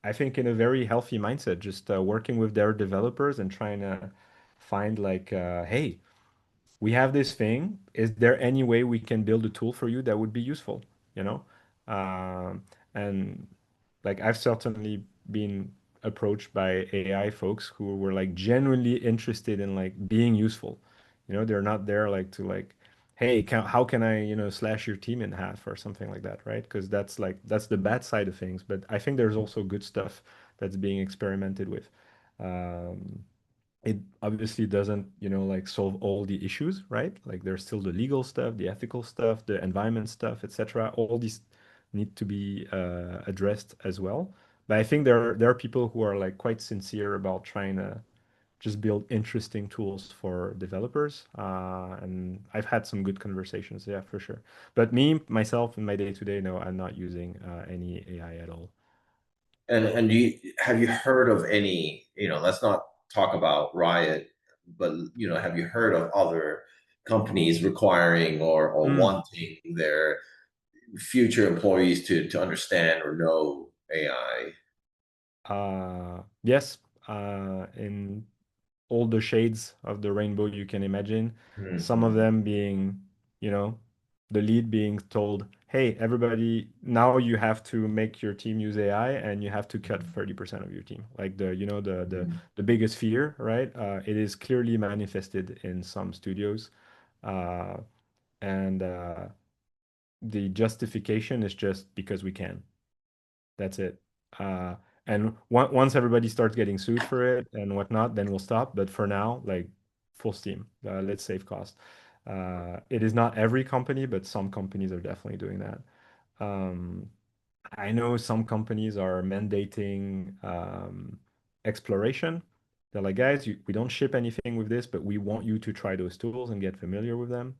Speaker 2: I think, in a very healthy mindset, just working with their developers and trying to find like, hey, we have this thing. Is there any way we can build a tool for you that would be useful? You know, and like I've certainly been approached by AI folks who were like genuinely interested in like being useful. They're not there like to like, hey, how can I, slash your team in half or something like that, right? Because that's the bad side of things. But I think there's also good stuff that's being experimented with. Um, it obviously doesn't, like solve all the issues, right? Like there's still the legal stuff, the ethical stuff, the environment stuff, etc. All these need to be addressed as well. But I think there are people who are like quite sincere about trying to just build interesting tools for developers. And I've had some good conversations, yeah, for sure. But me, myself, in my day to day, no, I'm not using any AI at all.
Speaker 3: And have you heard of any? Let's not talk about Riot, but have you heard of other companies requiring or
Speaker 2: Mm.
Speaker 3: wanting their future employees to understand or know AI?
Speaker 2: Yes, in all the shades of the rainbow you can imagine. Some of
Speaker 3: Mhm.
Speaker 2: them being, you know, the lead being told, "Hey, everybody, now you have to make your team use AI, and you have to cut 30% of your team." Like
Speaker 3: Mhm.
Speaker 2: the biggest fear, right? It is clearly manifested in some studios, uh, and the justification is just because we can. That's it. Uh, and once everybody starts getting sued for it and whatnot, then we'll stop. But for now, like full steam. Let's save cost. It is not every company, but some companies are definitely doing that. Um, I know some companies are mandating exploration. They're like, guys, we don't ship anything with this, but we want you to try those tools and get familiar with them,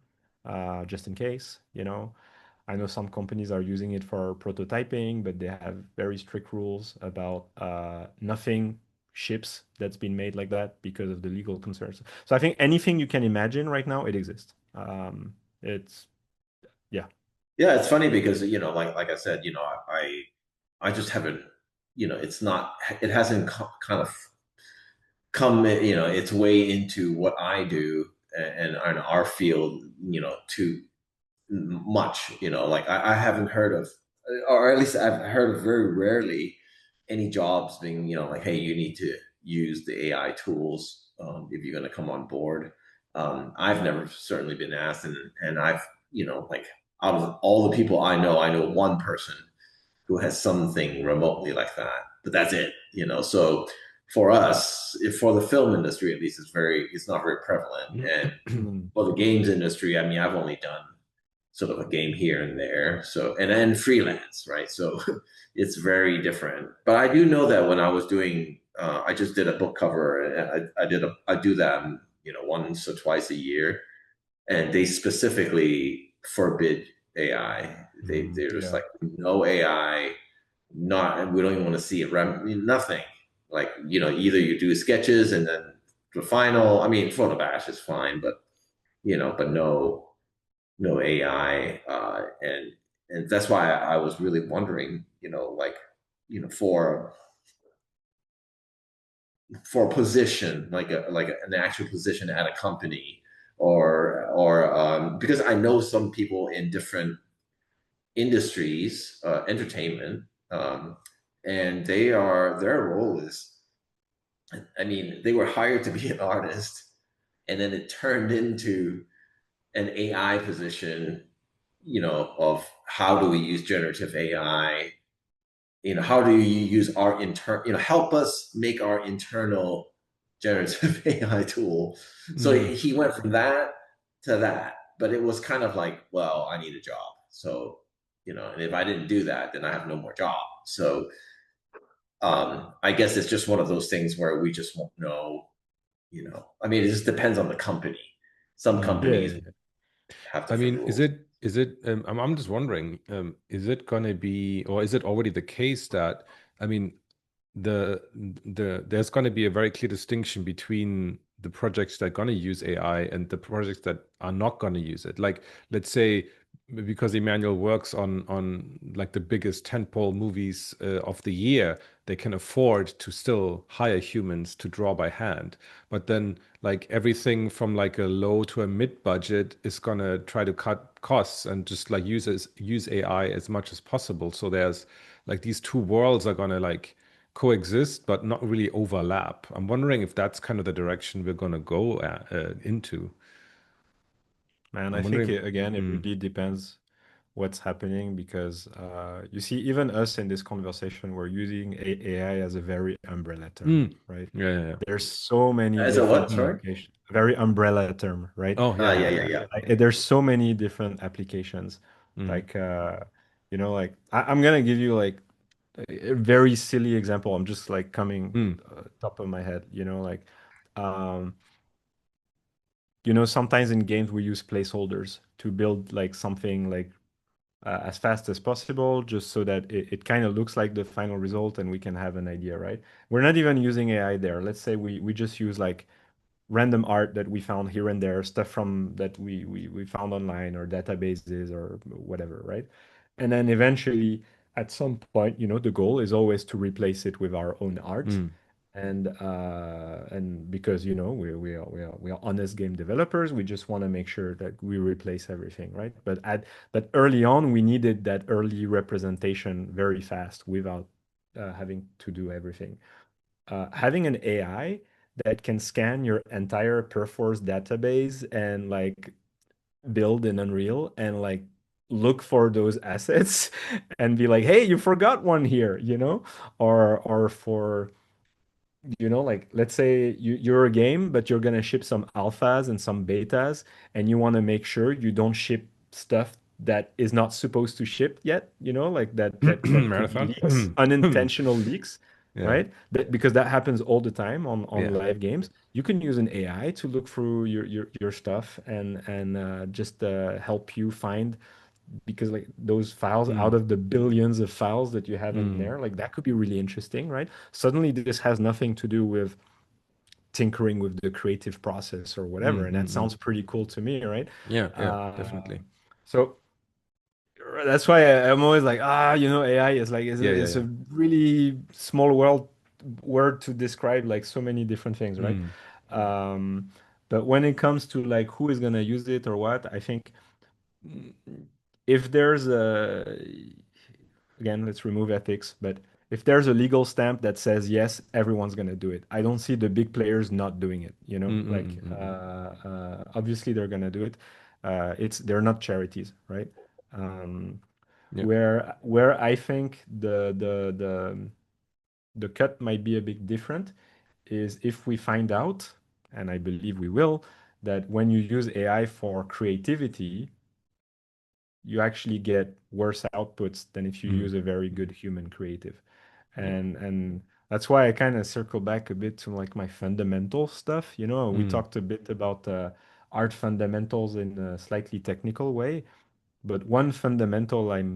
Speaker 2: just in case, you know. I know some companies are using it for prototyping, but they have very strict rules about nothing ships that's been made like that because of the legal concerns. So I think anything you can imagine right now, it exists. It's yeah.
Speaker 3: Yeah, it's funny because like I said, I just haven't, it's not, it hasn't kind of come, its way into what I do and our field, too much. Like I haven't heard of, or at least I've heard of very rarely any jobs being, like, hey, you need to use the AI tools if you're going to come on board. I've never certainly been asked, and I've, like out of all the people I know one person who has something remotely like that, but that's it. So for us, if for the film industry at least, it's not very prevalent, and
Speaker 2: Mm.
Speaker 3: for the games industry, I mean, I've only done sort of a game here and there. So, and then freelance, right? So it's very different. But I do know that when I was doing, I just did a book cover. And I do that, once or twice a year, and they specifically forbid AI. They're just
Speaker 2: Yeah.
Speaker 3: like, no AI, not, we don't even want to see it. Nothing. Like, either you do sketches and then the final. I mean, photo bash is fine, but but no AI, and that's why I was really wondering, like, for a position, like an actual position at a company, or because I know some people in different industries, entertainment, and their role is, I mean, they were hired to be an artist, and then it turned into an AI position, of how do we use generative AI? How do you use our help us make our internal generative AI tool? So
Speaker 1: Mm.
Speaker 3: he went from that to that, but it was kind of like, well, I need a job. So, and if I didn't do that, then I have no more job. So, I guess it's just one of those things where we just won't know, I mean, it just depends on the company. Some
Speaker 1: Mm.
Speaker 2: Yeah.
Speaker 3: companies
Speaker 2: Yeah.
Speaker 3: have
Speaker 1: I
Speaker 3: different
Speaker 1: mean,
Speaker 3: rules.
Speaker 1: I'm just wondering, is it gonna be, or is it already the case that, I mean, there's going to be a very clear distinction between the projects that are going to use AI and the projects that are not going to use it. Like, let's say, because Emmanuel works on like the biggest tentpole movies of the year, they can afford to still hire humans to draw by hand. But then, like everything from like a low to a mid budget is going to try to cut costs and just like use AI as much as possible. So there's like these two worlds are going to like coexist but not really overlap. I'm wondering if that's kind of the direction we're going to go into.
Speaker 2: Man, I
Speaker 1: I'm
Speaker 2: think
Speaker 1: wondering.
Speaker 2: again, it
Speaker 1: Mm,
Speaker 2: really depends what's happening because you see, even us in this conversation, we're using AI as a very umbrella term,
Speaker 1: mm,
Speaker 2: right?
Speaker 1: yeah, yeah, yeah.
Speaker 2: There's so many
Speaker 3: As a
Speaker 2: different
Speaker 3: what?
Speaker 1: Mm.
Speaker 3: Sorry.
Speaker 2: applications, very umbrella term, right?
Speaker 1: Oh, yeah,
Speaker 3: Yeah,
Speaker 1: yeah,
Speaker 3: yeah,
Speaker 1: yeah.
Speaker 3: yeah.
Speaker 2: There's so many different applications.
Speaker 1: Mm,
Speaker 2: Like, like I'm gonna give you like a very silly example. I'm just like coming
Speaker 1: mm,
Speaker 2: top of my head, um, sometimes in games we use placeholders to build like something like as fast as possible, just so that it kind of looks like the final result and we can have an idea, right? We're not even using AI there. Let's say we just use like random art that we found here and there, stuff from that we found online or databases or whatever, right? And then eventually, at some point, the goal is always to replace it with our own art.
Speaker 1: Mm.
Speaker 2: And because we are honest game developers, we just want to make sure that we replace everything, right? But early on, we needed that early representation very fast without having to do everything. Having an AI that can scan your entire Perforce database and like build in Unreal and like look for those assets and be like, hey, you forgot one here, or for like let's say you're a game, but you're gonna ship some alphas and some betas, and you want to make sure you don't ship stuff that is not supposed to ship yet, like that could be
Speaker 1: Marathon.
Speaker 2: leaks, unintentional leaks,
Speaker 1: Yeah.
Speaker 2: right? Because that happens all the time on
Speaker 1: Yeah.
Speaker 2: live games. You can use an AI to look through your stuff and just help you find, because like those files out
Speaker 1: Mm.
Speaker 2: of the billions of files that you have in
Speaker 1: Mm.
Speaker 2: there, like that could be really interesting, right? Suddenly this has nothing to do with tinkering with the creative process or whatever,
Speaker 1: Mm.
Speaker 2: and that
Speaker 1: Mm. Mm.
Speaker 2: sounds pretty cool to me, right?
Speaker 1: Yeah. Yeah.
Speaker 2: uh,
Speaker 1: Definitely.
Speaker 2: so that's why I'm always like, AI is like
Speaker 1: Yeah. Yeah.
Speaker 2: is
Speaker 1: Yeah.
Speaker 2: a really small word to describe like so many different things, right?
Speaker 1: Mm.
Speaker 2: um, but when it comes to like who is going to use it or what, I think, mm, if there's a again, let's remove ethics, but if there's a legal stamp that says yes, everyone's going to do it. I don't see the big players not doing it,
Speaker 1: Mm. Mm.
Speaker 2: like
Speaker 1: Mm. Mm.
Speaker 2: obviously they're going to do it. They're not charities, right? um,
Speaker 1: Yeah.
Speaker 2: where I think the cut might be a bit different is if we find out, and I believe we will, that when you use AI for creativity, you actually get worse outputs than if you
Speaker 1: Mm.
Speaker 2: use a very good human creative.
Speaker 1: Yeah.
Speaker 2: And that's why I kind of circle back a bit to like my fundamental stuff. We
Speaker 1: Mm.
Speaker 2: talked a bit about art fundamentals in a slightly technical way, but one fundamental I'm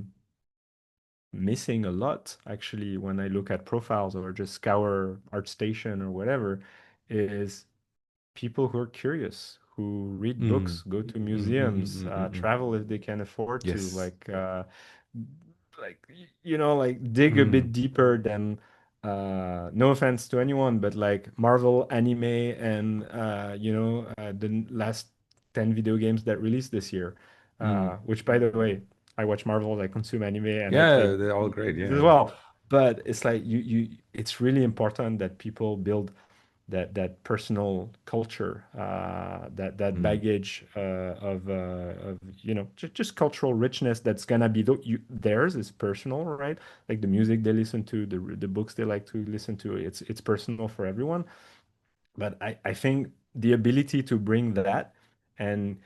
Speaker 2: missing a lot actually when I look at profiles or just scour ArtStation or whatever is people who are curious, who read
Speaker 1: Mm.
Speaker 2: books, go to
Speaker 1: Mm. Mm. Mm.
Speaker 2: museums,
Speaker 1: Mm. Mm. Mm.
Speaker 2: travel if they can afford to,
Speaker 1: Yes.
Speaker 2: like dig a
Speaker 1: Mm.
Speaker 2: bit deeper than, no offense to anyone, but like Marvel anime and the last 10 video games that released this year.
Speaker 1: Mm.
Speaker 2: Which by the way, I watch Marvel, I consume anime, and I play
Speaker 1: Yeah, they're all great.
Speaker 2: games
Speaker 1: Yeah.
Speaker 2: as
Speaker 1: Yeah.
Speaker 2: well. But it's like it's really important that people build that personal culture, that
Speaker 1: Mm.
Speaker 2: baggage of just cultural richness that's gonna be theirs is personal, right? Like the music they listen to, the books they like to listen to, it's personal for everyone. But I think the ability to bring that and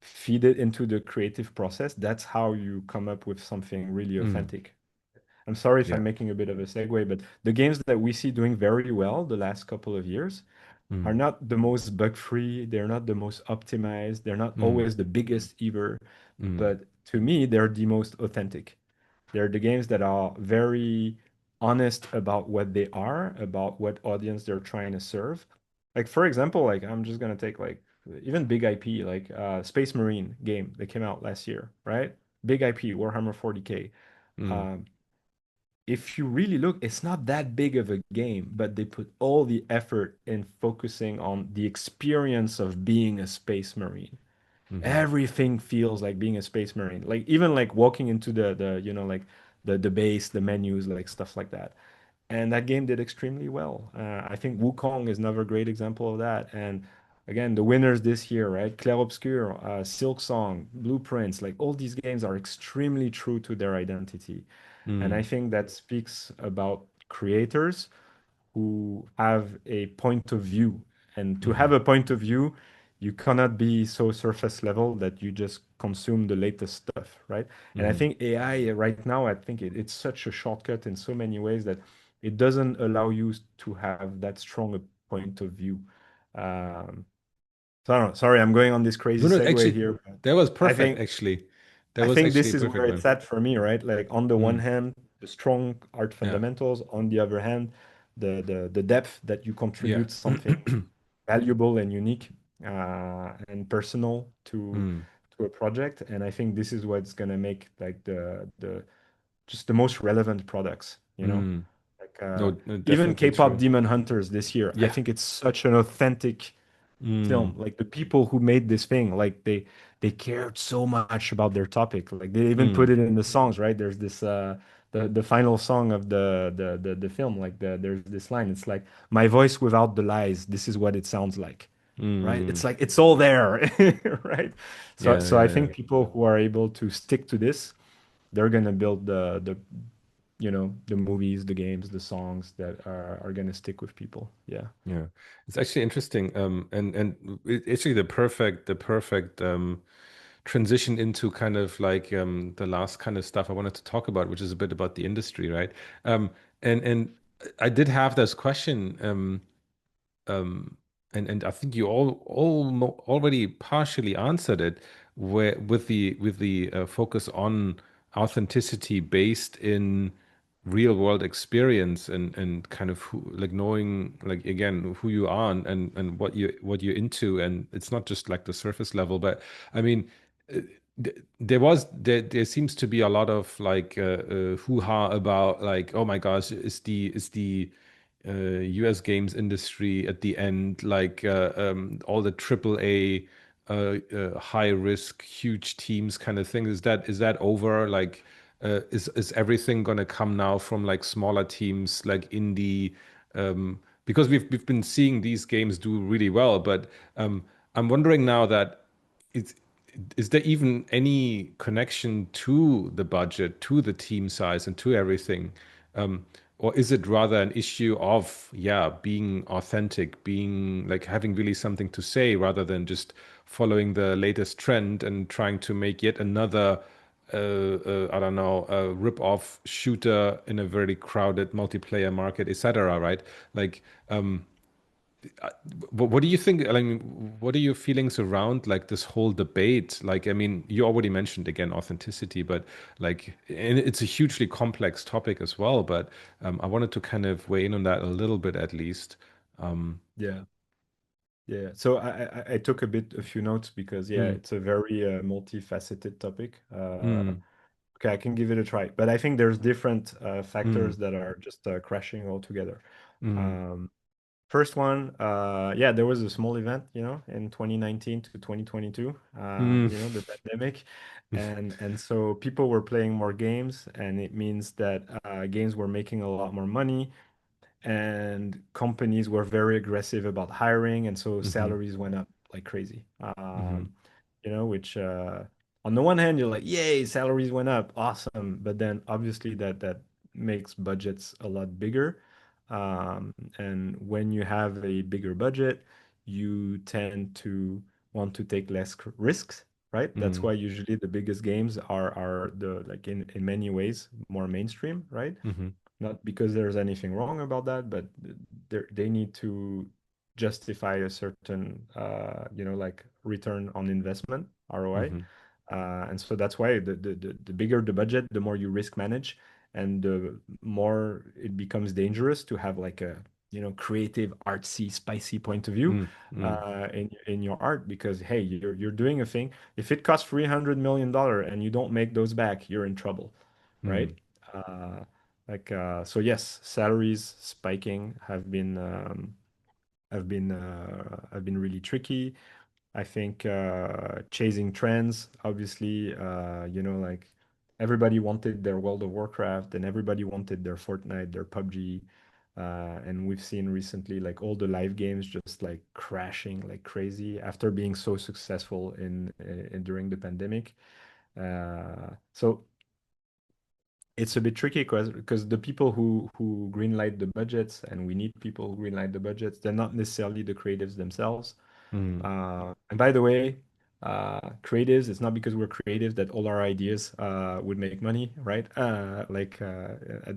Speaker 2: feed it into the creative process, that's how you come up with something really
Speaker 1: Mm.
Speaker 2: authentic. I'm sorry if
Speaker 1: Yeah.
Speaker 2: I'm making a bit of a segue, but the games that we see doing very well the last couple of years are
Speaker 1: Mm.
Speaker 2: not the most bug free. They're not the most optimized. They're not
Speaker 1: Mm.
Speaker 2: always the biggest either.
Speaker 1: Mm.
Speaker 2: But to me, they're the most authentic. They're the games that are very honest about what they are, about what audience they're trying to serve. Like for example, like I'm just gonna take like even big IP, like Space Marine game that came out last year, right? Big IP, Warhammer 40K.
Speaker 1: Mm.
Speaker 2: Um, if you really look, it's not that big of a game, but they put all the effort in focusing on the experience of being a space marine.
Speaker 1: Mhm.
Speaker 2: Everything feels like being a space marine. Like even like walking into like the base, the menus, like stuff like that. And that game did extremely well. I think Wukong is another great example of that. And again, the winners this year, right? Clair Obscur, Silk Song, Blueprints, like all these games are extremely true to their identity. And I
Speaker 1: Mm.
Speaker 2: think that speaks about creators who have a point of view. And to have
Speaker 1: Mhm.
Speaker 2: a point of view, you cannot be so surface level that you just consume the latest stuff, right? And I
Speaker 1: Mhm.
Speaker 2: think AI right now, I think it's such a shortcut in so many ways that it doesn't allow you to have that strong a point of view. Um, so I don't know. Sorry, I'm going on this crazy
Speaker 1: No, no,
Speaker 2: segue
Speaker 1: actually,
Speaker 2: here, but
Speaker 1: that was
Speaker 2: I
Speaker 1: perfect,
Speaker 2: think
Speaker 1: actually. That
Speaker 2: I
Speaker 1: was
Speaker 2: think
Speaker 1: actually a
Speaker 2: this is
Speaker 1: perfect
Speaker 2: where it's
Speaker 1: one.
Speaker 2: at for me, right? Like on the one
Speaker 1: Mm.
Speaker 2: hand, the strong art
Speaker 1: Yeah.
Speaker 2: fundamentals. On the other hand, the depth that you
Speaker 1: Yeah.
Speaker 2: contribute something valuable and unique and personal
Speaker 1: Mm.
Speaker 2: to a project. And I think this is what's gonna make like the just the most relevant products, you know?
Speaker 1: Mm.
Speaker 2: Like
Speaker 1: No, no,
Speaker 2: even
Speaker 1: definitely
Speaker 2: K-pop
Speaker 1: true.
Speaker 2: Demon Hunters this year, I
Speaker 1: Yeah.
Speaker 2: think it's such an authentic film.
Speaker 1: Mm.
Speaker 2: Like the people who made this thing, like they cared so much about their topic. Like they even put
Speaker 1: Mm.
Speaker 2: it in the songs, right? There's this the final song of the film, like there's this line. It's like my voice without the lies. This is what it sounds like, right? It's
Speaker 1: Mm.
Speaker 2: like it's all there, right?
Speaker 1: Yeah,
Speaker 2: So I
Speaker 1: yeah, yeah.
Speaker 2: think people who are able to stick to this, they're gonna build the the movies, the games, the songs that are gonna stick with people. Yeah.
Speaker 1: Yeah, it's actually interesting. And actually the perfect transition into kind of like the last kind of stuff I wanted to talk about, which is a bit about the industry, right? And I did have this question. Um, and I think you all already partially answered it, where with the focus on authenticity based in real world experience and kind of who, like knowing like again who you are and what you're into, and it's not just like the surface level, but I mean. uh, there seems to be a lot of like hoo-ha about like, oh my gosh, US games industry at the end, like all the AAA high risk, huge teams kind of thing. Is that over? Like, is everything gonna come now from like smaller teams, like indie? Because we've been seeing these games do really well, but I'm wondering now that it's is there even any connection to the budget, to the team size, and to everything? Or is it rather an issue of, yeah, being authentic, being like having really something to say rather than just following the latest trend and trying to make yet another, I don't know, rip-off shooter in a very crowded multiplayer market, etc., right? Like, what do you think? I mean, what are your feelings around like this whole debate? Like, I mean, you already mentioned again authenticity, but like, and it's a hugely complex topic as well. But I wanted to kind of weigh in on that a little bit at least. Um,
Speaker 2: Yeah. Yeah. So I took a few notes because yeah,
Speaker 1: mm,
Speaker 2: it's a very multifaceted topic.
Speaker 1: mm,
Speaker 2: Okay, I can give it a try, but I think there's different
Speaker 1: mm,
Speaker 2: factors that are just crashing all together.
Speaker 1: mm,
Speaker 2: Um, First one, yeah, there was a small event, in 2019 to 2022,
Speaker 1: mm,
Speaker 2: the pandemic, and so people were playing more games, and it means that games were making a lot more money, and companies were very aggressive about hiring, and so
Speaker 1: mm,
Speaker 2: salaries went up like crazy.
Speaker 1: mm,
Speaker 2: Which on the one hand you're like, yay, salaries went up, awesome, but then obviously that makes budgets a lot bigger. And when you have a bigger budget, you tend to want to take less risks, right? That's
Speaker 1: mm,
Speaker 2: why usually the biggest games are the like in many ways more mainstream, right?
Speaker 1: mm,
Speaker 2: Not because there's anything wrong about that, but they need to justify a certain, like return on investment, ROI.
Speaker 1: mm,
Speaker 2: And so that's why the bigger the budget, the more you risk manage, and the more it becomes dangerous to have like a, creative, artsy, spicy point of view
Speaker 1: mm, mm,
Speaker 2: in your art, because hey, you're doing a thing. If it costs $300 million and you don't make those back, you're in trouble, right?
Speaker 1: mm,
Speaker 2: Uh, so yes, salaries spiking have been really tricky. I think chasing trends, obviously, like everybody wanted their World of Warcraft and everybody wanted their Fortnite, their PUBG. And we've seen recently like all the live games just like crashing like crazy after being so successful in during the pandemic. So it's a bit tricky because the people who greenlight the budgets, and we need people who greenlight the budgets, they're not necessarily the creatives themselves.
Speaker 1: mm,
Speaker 2: And by the way, creatives, it's not because we're creative that all our ideas would make money, right? At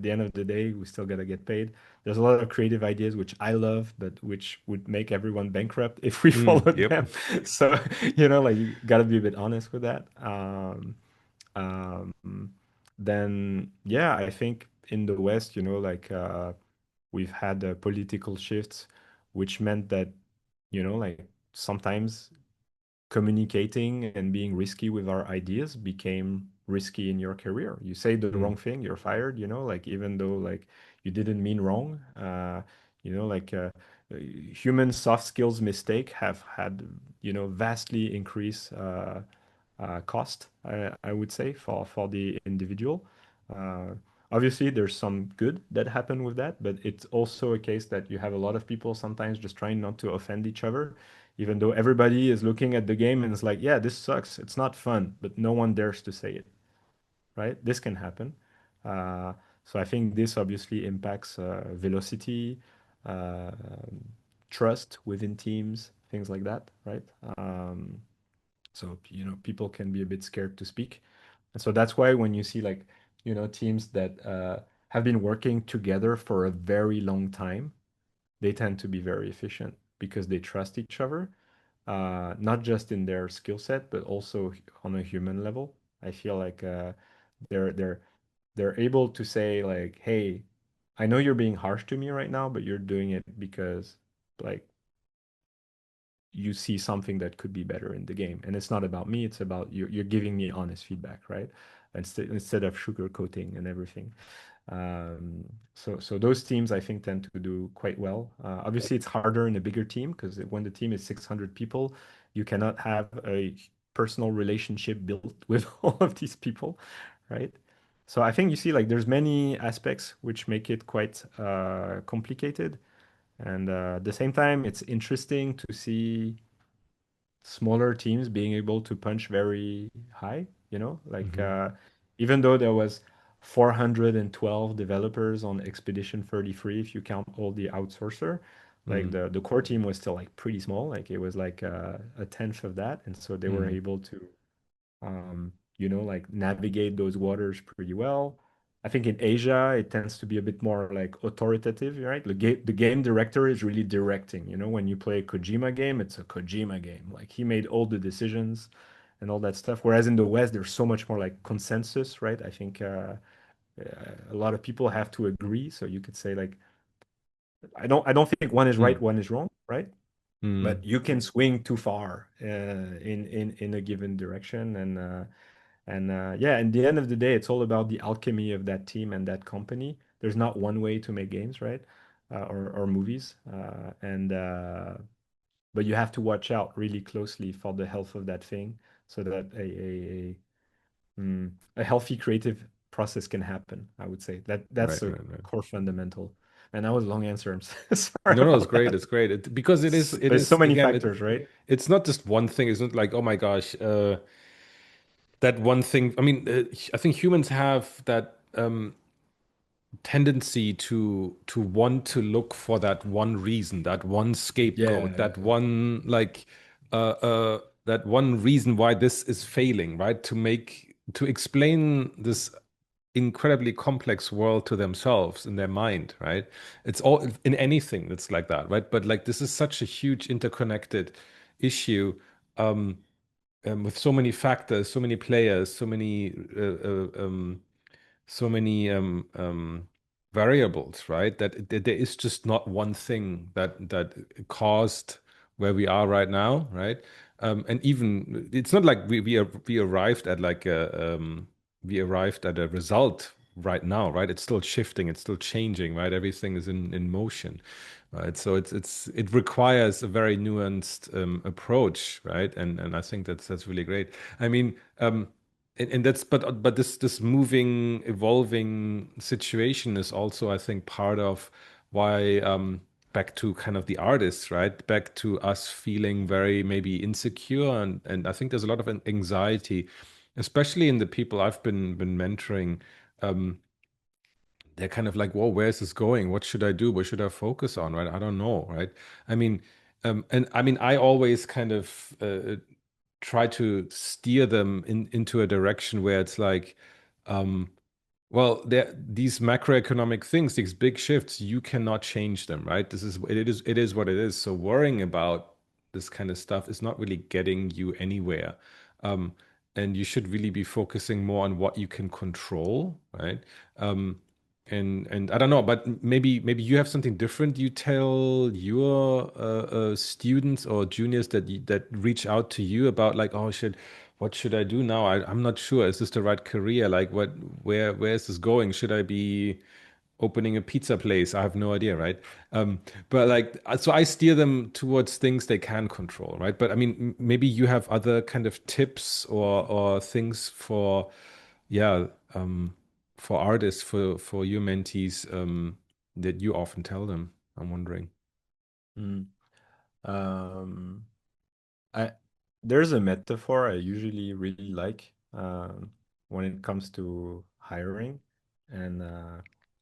Speaker 2: the end of the day, we still gotta get paid. There's a lot of creative ideas which I love, but which would make everyone bankrupt if we followed
Speaker 1: yep.
Speaker 2: them. So, like you gotta be a bit honest with that. Um, then yeah, I think in the West, we've had political shifts, which meant that, like sometimes communicating and being risky with our ideas became risky in your career. You say the
Speaker 1: Mm.
Speaker 2: wrong thing, you're fired, like even though like you didn't mean wrong. Like human soft skills mistake have had, vastly increased cost, I would say, for the individual. Uh, Obviously, there's some good that happen with that, but it's also a case that you have a lot of people sometimes just trying not to offend each other, even though everybody is looking at the game and it's like, yeah, this sucks. It's not fun, but no one dares to say it, right? This can happen. Uh, so I think this obviously impacts velocity, uh, trust within teams, things like that, right? So, people can be a bit scared to speak. And so that's why when you see like, teams that have been working together for a very long time, they tend to be very efficient because they trust each other, not just in their skill set, but also on a human level. I feel like they're they're they're able to say like, "Hey, I know you're being harsh to me right now, but you're doing it because like you see something that could be better in the game, and it's not about me. It's about you. You're giving me honest feedback, right? Instead of sugarcoating and everything." So those teams I think tend to do quite well. Obviously, it's harder in a bigger team because when the team is 600 people, you cannot have a personal relationship built with all of these people, right? So I think you see like there's many aspects which make it quite complicated, and at the same time, it's interesting to see smaller teams being able to punch very high, like
Speaker 1: Hmm.
Speaker 2: even though there was 412 developers on Expedition 33, if you count all the outsourcer, like
Speaker 1: Mm.
Speaker 2: the core team was still like pretty small, like it was like a tenth of that. And so they were
Speaker 1: Mm.
Speaker 2: able to like navigate those waters pretty well. I think in Asia, it tends to be a bit more like authoritative, right? The game director is really directing. When you play a Kojima game, it's a Kojima game. Like he made all the decisions and all that stuff. Whereas in the West, there's so much more like consensus, right? I think a lot of people have to agree. So you could say like, I don't think one is right,
Speaker 1: Mm.
Speaker 2: one is wrong, right? But
Speaker 1: Mm.
Speaker 2: you can swing too far in a given direction, and yeah, in the end of the day, it's all about the alchemy of that team and that company. There's not one way to make games, right? Or movies. And But you have to watch out really closely for the health of that thing so that a healthy creative process can happen. I would say that's
Speaker 1: Right,
Speaker 2: a
Speaker 1: right, right.
Speaker 2: core fundamental. And that was a long answer. I'm sorry
Speaker 1: No, no, it's
Speaker 2: about
Speaker 1: great.
Speaker 2: that.
Speaker 1: It's great. Because it
Speaker 2: There's so
Speaker 1: is
Speaker 2: many
Speaker 1: again,
Speaker 2: factors, right?
Speaker 1: it's not just one thing. It's not like, oh my gosh, that one thing. I mean, I think humans have that tendency to want to look for that one reason, that one scapegoat,
Speaker 2: Yeah,
Speaker 1: that one like that one reason why this is failing, right? To explain this incredibly complex world to themselves in their mind, right? It's all in anything that's like that, right? But like this is such a huge interconnected issue. Um, with so many factors, so many players, so many variables, right? That there is just not one thing that caused where we are right now, right? And even it's not like we arrived at like we arrived at a result right now, right? It's still shifting, it's still changing, right? Everything is in motion, right? So it requires a very nuanced approach, right? And I think that's really great. I mean, and that's but this moving, evolving situation is also, I think, part of why back to kind of the artists, right? Back to us feeling very maybe insecure, and I think there's a lot of anxiety, especially in the people I've been mentoring. Um, they're kind of like, whoa, where's this going? What should I do? What should I focus on? Right? I don't know, right? I mean, and I mean, I always kind of try to steer them into a direction where it's like, um, well, there these macroeconomic things, these big shifts, you cannot change them, right? It is what it is. So worrying about this kind of stuff is not really getting you anywhere. Um, and you should really be focusing more on what you can control, right? Um, and I don't know, but maybe you have something different you tell your students or juniors that reach out to you about like, oh shit, what should I do now? I'm not sure. Is this the right career? Like, where is this going? Should I be opening a pizza place? I have no idea, right? But like, so I steer them towards things they can control, right? But I mean, maybe you have other kind of tips or things for, yeah, for artists, for your mentees, that you often tell them. I'm wondering.
Speaker 2: Mm. Um, I there's a metaphor I usually really like when it comes to hiring, and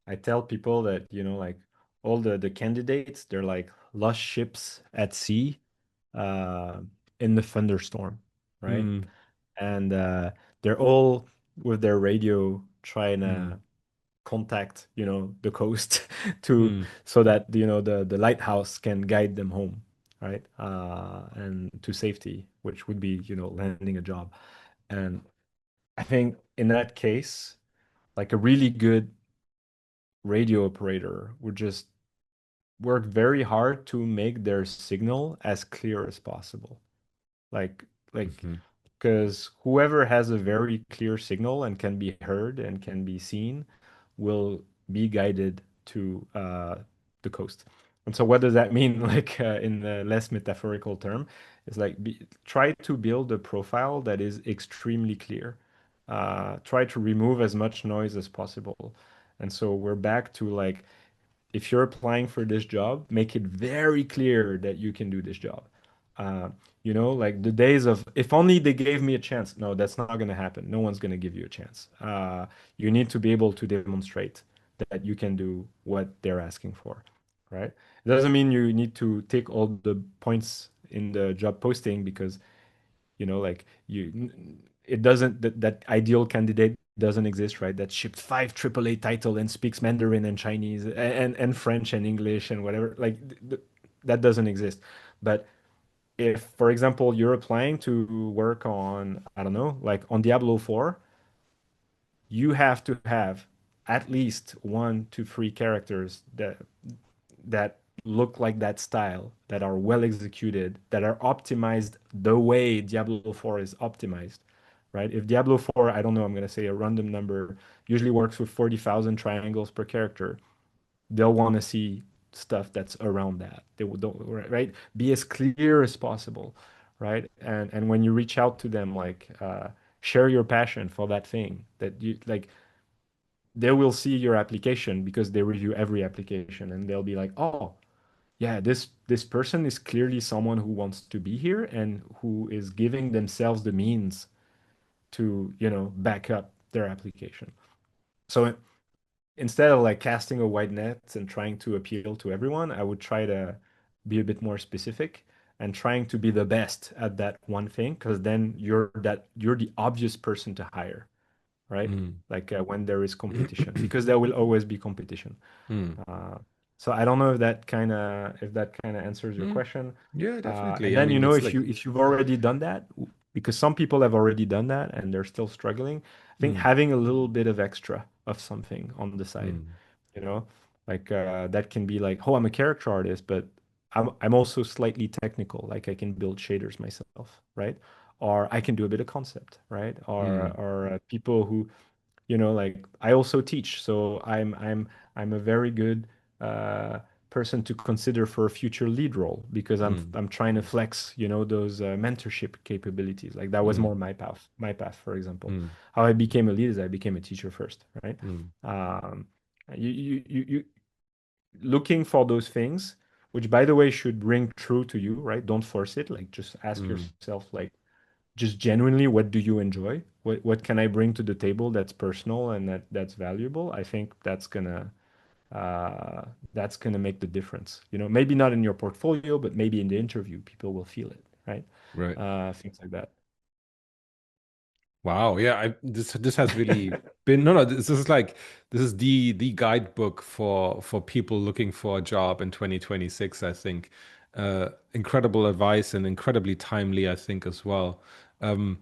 Speaker 2: I tell people that like all the candidates, they're like lost ships at sea uh, in the thunderstorm, right?
Speaker 1: Mm,
Speaker 2: And they're all with their radio trying
Speaker 1: mm,
Speaker 2: to contact the coast to
Speaker 1: mm,
Speaker 2: so that the lighthouse can guide them home, right? And to safety, which would be landing a job. And I think in that case, like a really good radio operator would just work very hard to make their signal as clear as possible. like like
Speaker 1: mhm,
Speaker 2: because whoever has a very clear signal and can be heard and can be seen will be guided to the coast. And so what does that mean like in the less metaphorical term? It's like try to build a profile that is extremely clear. Try to remove as much noise as possible. And so we're back to like, if you're applying for this job, make it very clear that you can do this job. Uh, like the days of if only they gave me a chance. No, that's not going to happen. No one's going to give you a chance. You need to be able to demonstrate that you can do what they're asking for, right? It doesn't mean you need to take all the points in the job posting because like it doesn't that ideal candidate doesn't exist, right? That shipped 5 AAA title and speaks Mandarin and Chinese and French and English and whatever. Like that doesn't exist. But if, for example, you're applying to work on, I don't know, like on Diablo 4, you have to have at least 1 to 3 characters that look like that style, that are well executed, that are optimized the way Diablo 4 is optimized, right? If Diablo 4, I don't know, I'm going to say a random number, usually works with 40,000 triangles per character, they'll want to see stuff that's around that. They will, don't, right? Be as clear as possible, right? And when you reach out to them, like share your passion for that thing that you like, they will see your application because they review every application and they'll be like, oh, yeah, this person is clearly someone who wants to be here and who is giving themselves the means to, back up their application. So instead of like casting a wide net and trying to appeal to everyone, I would try to be a bit more specific and trying to be the best at that one thing, because then you're the obvious person to hire, right?
Speaker 1: mm,
Speaker 2: Like when there is competition, because there will always be competition.
Speaker 1: mm,
Speaker 2: Uh, so I don't know if that kind of answers your
Speaker 1: mm.
Speaker 2: question.
Speaker 1: Yeah,
Speaker 2: And
Speaker 1: definitely. I
Speaker 2: then
Speaker 1: mean, it's
Speaker 2: if you've already done that, because some people have already done that and they're still struggling, I think
Speaker 1: mm,
Speaker 2: having a little bit of extra of something on the side,
Speaker 1: mm,
Speaker 2: you know, like that can be like, oh, I'm a character artist, but I'm also slightly technical. Like I can build shaders myself, right? Or I can do a bit of concept, right?
Speaker 1: mm,
Speaker 2: Or people who like I also teach, so I'm a very good uh, person to consider for a future lead role because I'm
Speaker 1: mm,
Speaker 2: I'm trying to flex, those mentorship capabilities. Like that was
Speaker 1: mm,
Speaker 2: more my path, for example.
Speaker 1: mm,
Speaker 2: How I became a lead is I became a teacher first, right?
Speaker 1: mm,
Speaker 2: Um, you looking for those things, which by the way should ring true to you, right? Don't force it. Like just ask
Speaker 1: mm.
Speaker 2: yourself, like just genuinely, what do you enjoy? What can I bring to the table that's personal and that's valuable? I think that's gonna make the difference. Maybe not in your portfolio, but maybe in the interview, people will feel it, right?
Speaker 1: Right.
Speaker 2: Things like that.
Speaker 1: Wow. Yeah, this has really been no, no, this is like this is the guidebook for people looking for a job in 2026, I think. Incredible advice and incredibly timely, I think, as well. Um,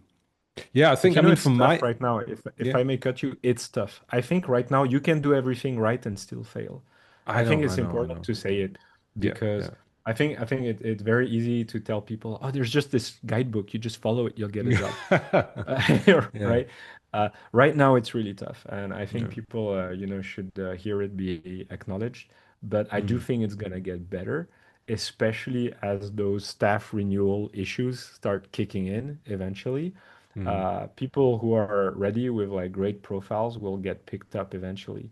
Speaker 1: yeah, I
Speaker 2: But
Speaker 1: think I mean
Speaker 2: it's
Speaker 1: for
Speaker 2: tough
Speaker 1: my
Speaker 2: right now. If
Speaker 1: yeah,
Speaker 2: I may cut you, it's tough. I think right now you can do everything right and still fail.
Speaker 1: I
Speaker 2: I think
Speaker 1: know, I
Speaker 2: it's
Speaker 1: know, I
Speaker 2: important
Speaker 1: know.
Speaker 2: to say it
Speaker 1: Yeah,
Speaker 2: because
Speaker 1: yeah.
Speaker 2: I think it's very easy to tell people, oh, there's just this guidebook. You just follow it, you'll get a job.
Speaker 1: Yeah.
Speaker 2: Right? Right now, it's really tough, and I think
Speaker 1: Yeah.
Speaker 2: people, should hear it be acknowledged. But I do
Speaker 1: Mm,
Speaker 2: think it's gonna get better, especially as those staff renewal issues start kicking in eventually.
Speaker 1: mm.
Speaker 2: People who are ready with like great profiles will get picked up eventually.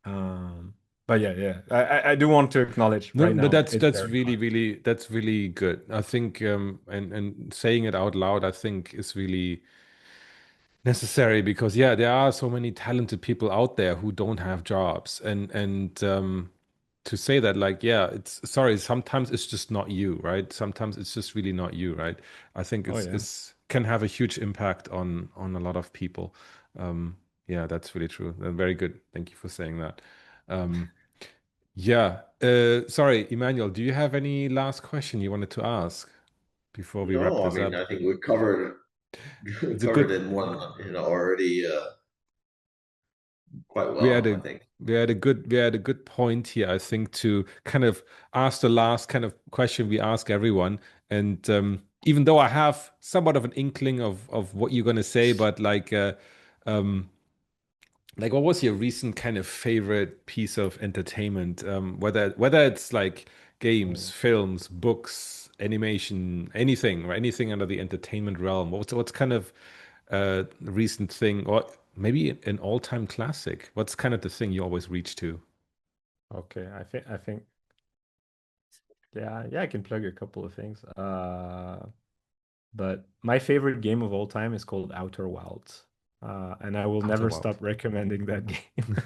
Speaker 2: Um, but yeah, yeah, I do want to acknowledge
Speaker 1: No,
Speaker 2: right
Speaker 1: but
Speaker 2: now
Speaker 1: that's
Speaker 2: it's
Speaker 1: that's
Speaker 2: very
Speaker 1: really,
Speaker 2: hard.
Speaker 1: really that's really good. I think and saying it out loud, I think is really necessary because yeah, there are so many talented people out there who don't have jobs, and to say that like yeah, it's sorry, sometimes it's just not you, right? Sometimes it's just really not you, right? I think
Speaker 2: Oh yeah.
Speaker 1: it's can have a huge impact on a lot of people. Yeah, that's really true. Very good. Thank you for saying that. Um, yeah. Sorry, Emmanuel, do you have any last question you wanted to ask before we wrap
Speaker 3: No, I
Speaker 1: this
Speaker 3: mean,
Speaker 1: up?
Speaker 3: I think we covered
Speaker 1: It's a
Speaker 3: covered
Speaker 1: good.
Speaker 3: it more than already quite
Speaker 1: we had
Speaker 3: well, I
Speaker 1: a
Speaker 3: think.
Speaker 1: we had a good point here, I think, to kind of ask the last kind of question we ask everyone. And even though I have somewhat of an inkling of what you're gonna say, but um, like what was your recent kind of favorite piece of entertainment? Whether it's like games,
Speaker 2: Oh,
Speaker 1: films, books, animation, anything, right? Anything under the entertainment realm. What's kind of recent thing, or maybe an all-time classic? What's kind of the thing you always reach to?
Speaker 2: okay. I think yeah, yeah, I can plug a couple of things. But my favorite game of all time is called Outer Wilds. And I will
Speaker 1: Outer
Speaker 2: never
Speaker 1: Wild.
Speaker 2: stop recommending that game.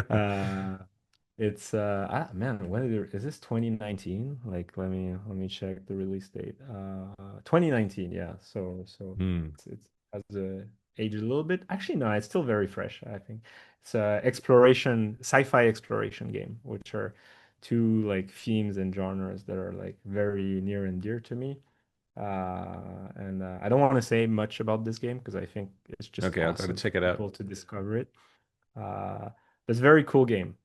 Speaker 2: Uh, It's man, is this 2019? Like let me check the release date. 2019, yeah. So
Speaker 1: Hmm.
Speaker 2: it's has aged a little bit. Actually, no, it's still very fresh, I think. It's a exploration, sci-fi exploration game, which are two like themes and genres that are like very near and dear to me. And I don't want to say much about this game because I think it's just
Speaker 1: Okay, I'll try to
Speaker 2: awesome for
Speaker 1: check it out.
Speaker 2: people to discover it. It's a very cool game.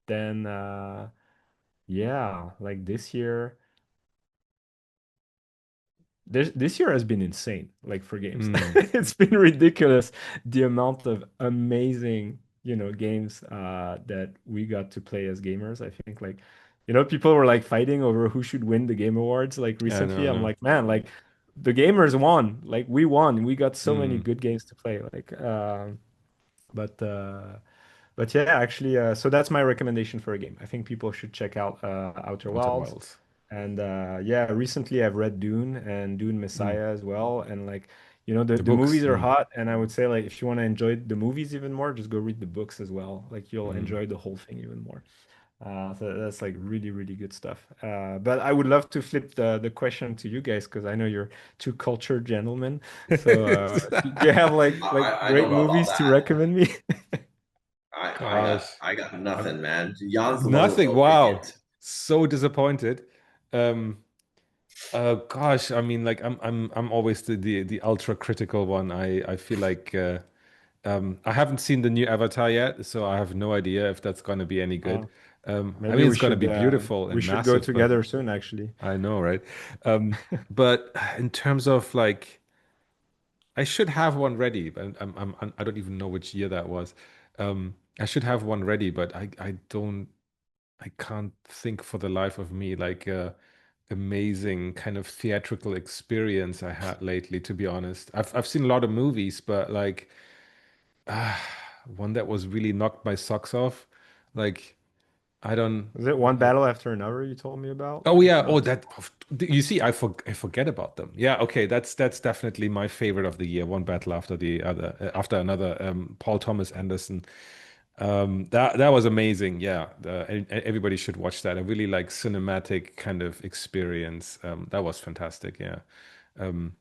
Speaker 2: Then yeah, like this year, this year has been insane, like for games.
Speaker 1: Hmm.
Speaker 2: It's been ridiculous the amount of amazing, games that we got to play as gamers. I think like, people were like fighting over who should win the Game Awards like
Speaker 1: Yeah,
Speaker 2: recently.
Speaker 1: no,
Speaker 2: I'm
Speaker 1: no.
Speaker 2: like, man, like the gamers won. Like we won. We got so many
Speaker 1: Hmm.
Speaker 2: good games to play. Like but yeah, actually, so that's my recommendation for a game. I think people should check out Outer
Speaker 1: Outer
Speaker 2: Wilds.
Speaker 1: Wilds.
Speaker 2: And yeah, recently I've read Dune and Dune
Speaker 1: Hmm.
Speaker 2: Messiah as well. And like, the,
Speaker 1: The
Speaker 2: the
Speaker 1: books.
Speaker 2: movies are
Speaker 1: Hmm.
Speaker 2: hot. And I would say like if you want to enjoy the movies even more, just go read the books as well. Like you'll
Speaker 1: Hmm.
Speaker 2: enjoy the whole thing even more. So that's like really, really good stuff. But I would love to flip the question to you guys because I know you're two cultured gentlemen. So do you have like
Speaker 3: I don't
Speaker 2: great
Speaker 3: know about
Speaker 2: movies to
Speaker 3: that.
Speaker 2: recommend me?
Speaker 1: Gosh.
Speaker 3: I got
Speaker 1: I'm
Speaker 3: nothing, man. Jan's the one with
Speaker 1: nothing.
Speaker 3: no
Speaker 1: Wow.
Speaker 3: ticket.
Speaker 1: So disappointed. Um, gosh, I mean, like I'm always the ultra critical one. I feel like I haven't seen the new Avatar yet, so I have no idea if that's going to be any good.
Speaker 2: Uh,
Speaker 1: I
Speaker 2: Maybe
Speaker 1: mean, it's going to be beautiful
Speaker 2: we
Speaker 1: and
Speaker 2: should go
Speaker 1: massive, but
Speaker 2: together soon, actually.
Speaker 1: I know, right? But in terms of like, I should have one ready, but I don't even know which year that was. I should have one ready, but I can't think for the life of me like amazing kind of theatrical experience I had lately, to be honest. I've seen a lot of movies, but like ah, one that was really knocked my socks off. Like I don't.
Speaker 2: Was it One Battle After Another you told me about?
Speaker 1: Oh yeah. Oh,
Speaker 2: Uh,
Speaker 1: that. You see, I forget about them. Yeah. Okay. That's definitely my favorite of the year. One battle after the other, after another. Paul Thomas Anderson. That was amazing. Yeah. Everybody should watch that. A really like cinematic kind of experience. That was fantastic. Yeah. Um,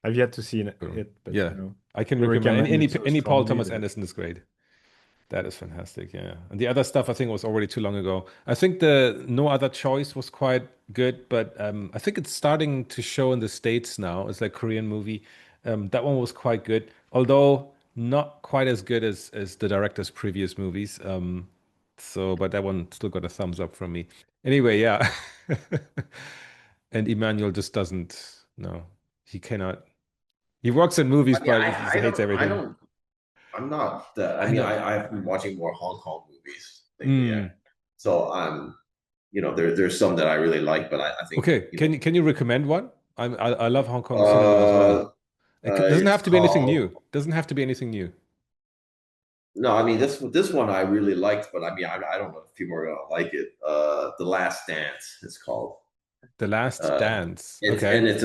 Speaker 2: I've yet to see
Speaker 1: so,
Speaker 2: it, but
Speaker 1: yeah. I can
Speaker 2: you
Speaker 1: recommend
Speaker 2: recommend it so
Speaker 1: any Paul
Speaker 2: strongly
Speaker 1: Thomas
Speaker 2: that
Speaker 1: Anderson is great. That is fantastic, yeah. And the other stuff I think was already too long ago. I think the No Other Choice was quite good, but I think it's starting to show in the States now. It's like Korean movie. That one was quite good, although not quite as good as the director's previous movies. So, but that one still got a thumbs up from me. Anyway, yeah. And Emmanuel just doesn't, no, he cannot. He works in movies,
Speaker 3: I mean,
Speaker 1: but he hates
Speaker 3: I
Speaker 1: everything.
Speaker 3: don't, I'm not the, I
Speaker 1: I
Speaker 3: mean,
Speaker 1: know.
Speaker 3: I've been watching more Hong Kong movies lately. Yeah.
Speaker 1: Mm.
Speaker 3: So there's some that I really like, but I think,
Speaker 1: Okay. Can you recommend one? I love Hong Kong cinema as
Speaker 3: uh,
Speaker 1: well. It doesn't
Speaker 3: it's
Speaker 1: have to be anything
Speaker 3: called,
Speaker 1: new. Doesn't have to be anything new.
Speaker 3: no, I mean, this one I really liked, but I mean, I don't know if people are gonna like it. The Last Dance, it's called.
Speaker 1: The Last
Speaker 3: Uh,
Speaker 1: Dance.
Speaker 3: it's
Speaker 1: Okay.
Speaker 3: and it's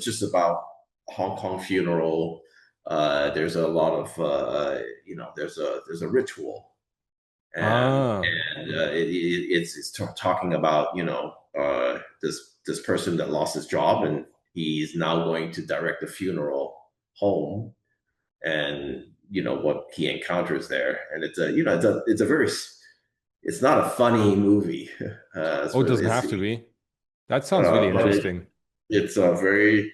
Speaker 3: just about Hong Kong funeral. There's a lot of there's a ritual,
Speaker 1: Ah.
Speaker 3: it's talking about this person that lost his job, and he's now going to direct a funeral home, and what he encounters there, and it's a very, it's not a funny movie.
Speaker 1: Oh, it doesn't have to be. That sounds really
Speaker 3: But
Speaker 1: interesting.
Speaker 3: it's very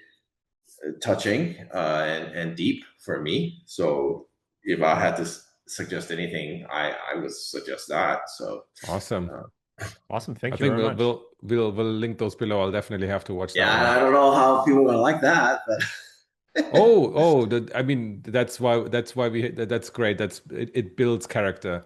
Speaker 3: touching, and deep for me. So if I had to suggest anything, I would suggest that. So
Speaker 1: Awesome.
Speaker 3: uh,
Speaker 2: Awesome.
Speaker 1: I
Speaker 2: Thank you
Speaker 1: think
Speaker 2: very much.
Speaker 1: we'll link those below. I'll definitely have to watch that
Speaker 3: yeah,
Speaker 1: one.
Speaker 3: I don't know how people are gonna like that, but
Speaker 1: I mean, that's why that's great. It builds character.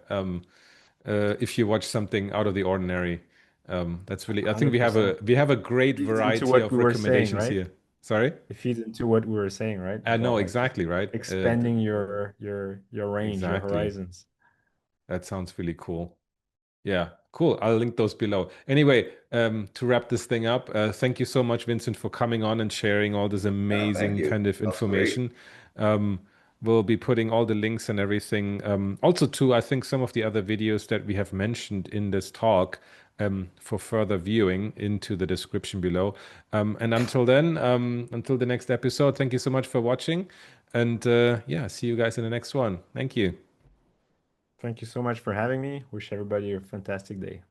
Speaker 1: If you watch something out of the ordinary, that's really. I think
Speaker 2: 100%.
Speaker 1: we have a great
Speaker 2: Feeds into
Speaker 1: variety
Speaker 2: what we
Speaker 1: of
Speaker 2: were saying,
Speaker 1: recommendations
Speaker 2: right?
Speaker 1: here. Sorry?
Speaker 2: It feeds into what we were saying, right?
Speaker 1: I know
Speaker 2: About like
Speaker 1: exactly, right?
Speaker 2: expanding your range, your
Speaker 1: Exactly.
Speaker 2: horizons.
Speaker 1: That sounds really cool. Yeah, cool. I'll link those below. Anyway, to wrap this thing up, thank you so much, Vincent, for coming on and sharing all this
Speaker 3: yeah, thank
Speaker 1: amazing
Speaker 3: you.
Speaker 1: kind of
Speaker 3: That's great.
Speaker 1: information. Um, we'll be putting all the links and everything, also to, I think, some of the other videos that we have mentioned in this talk, for further viewing into the description below. And until then, until the next episode, thank you so much for watching. And yeah, see you guys in the next one. Thank you.
Speaker 2: Thank you so much for having me. Wish everybody a fantastic day.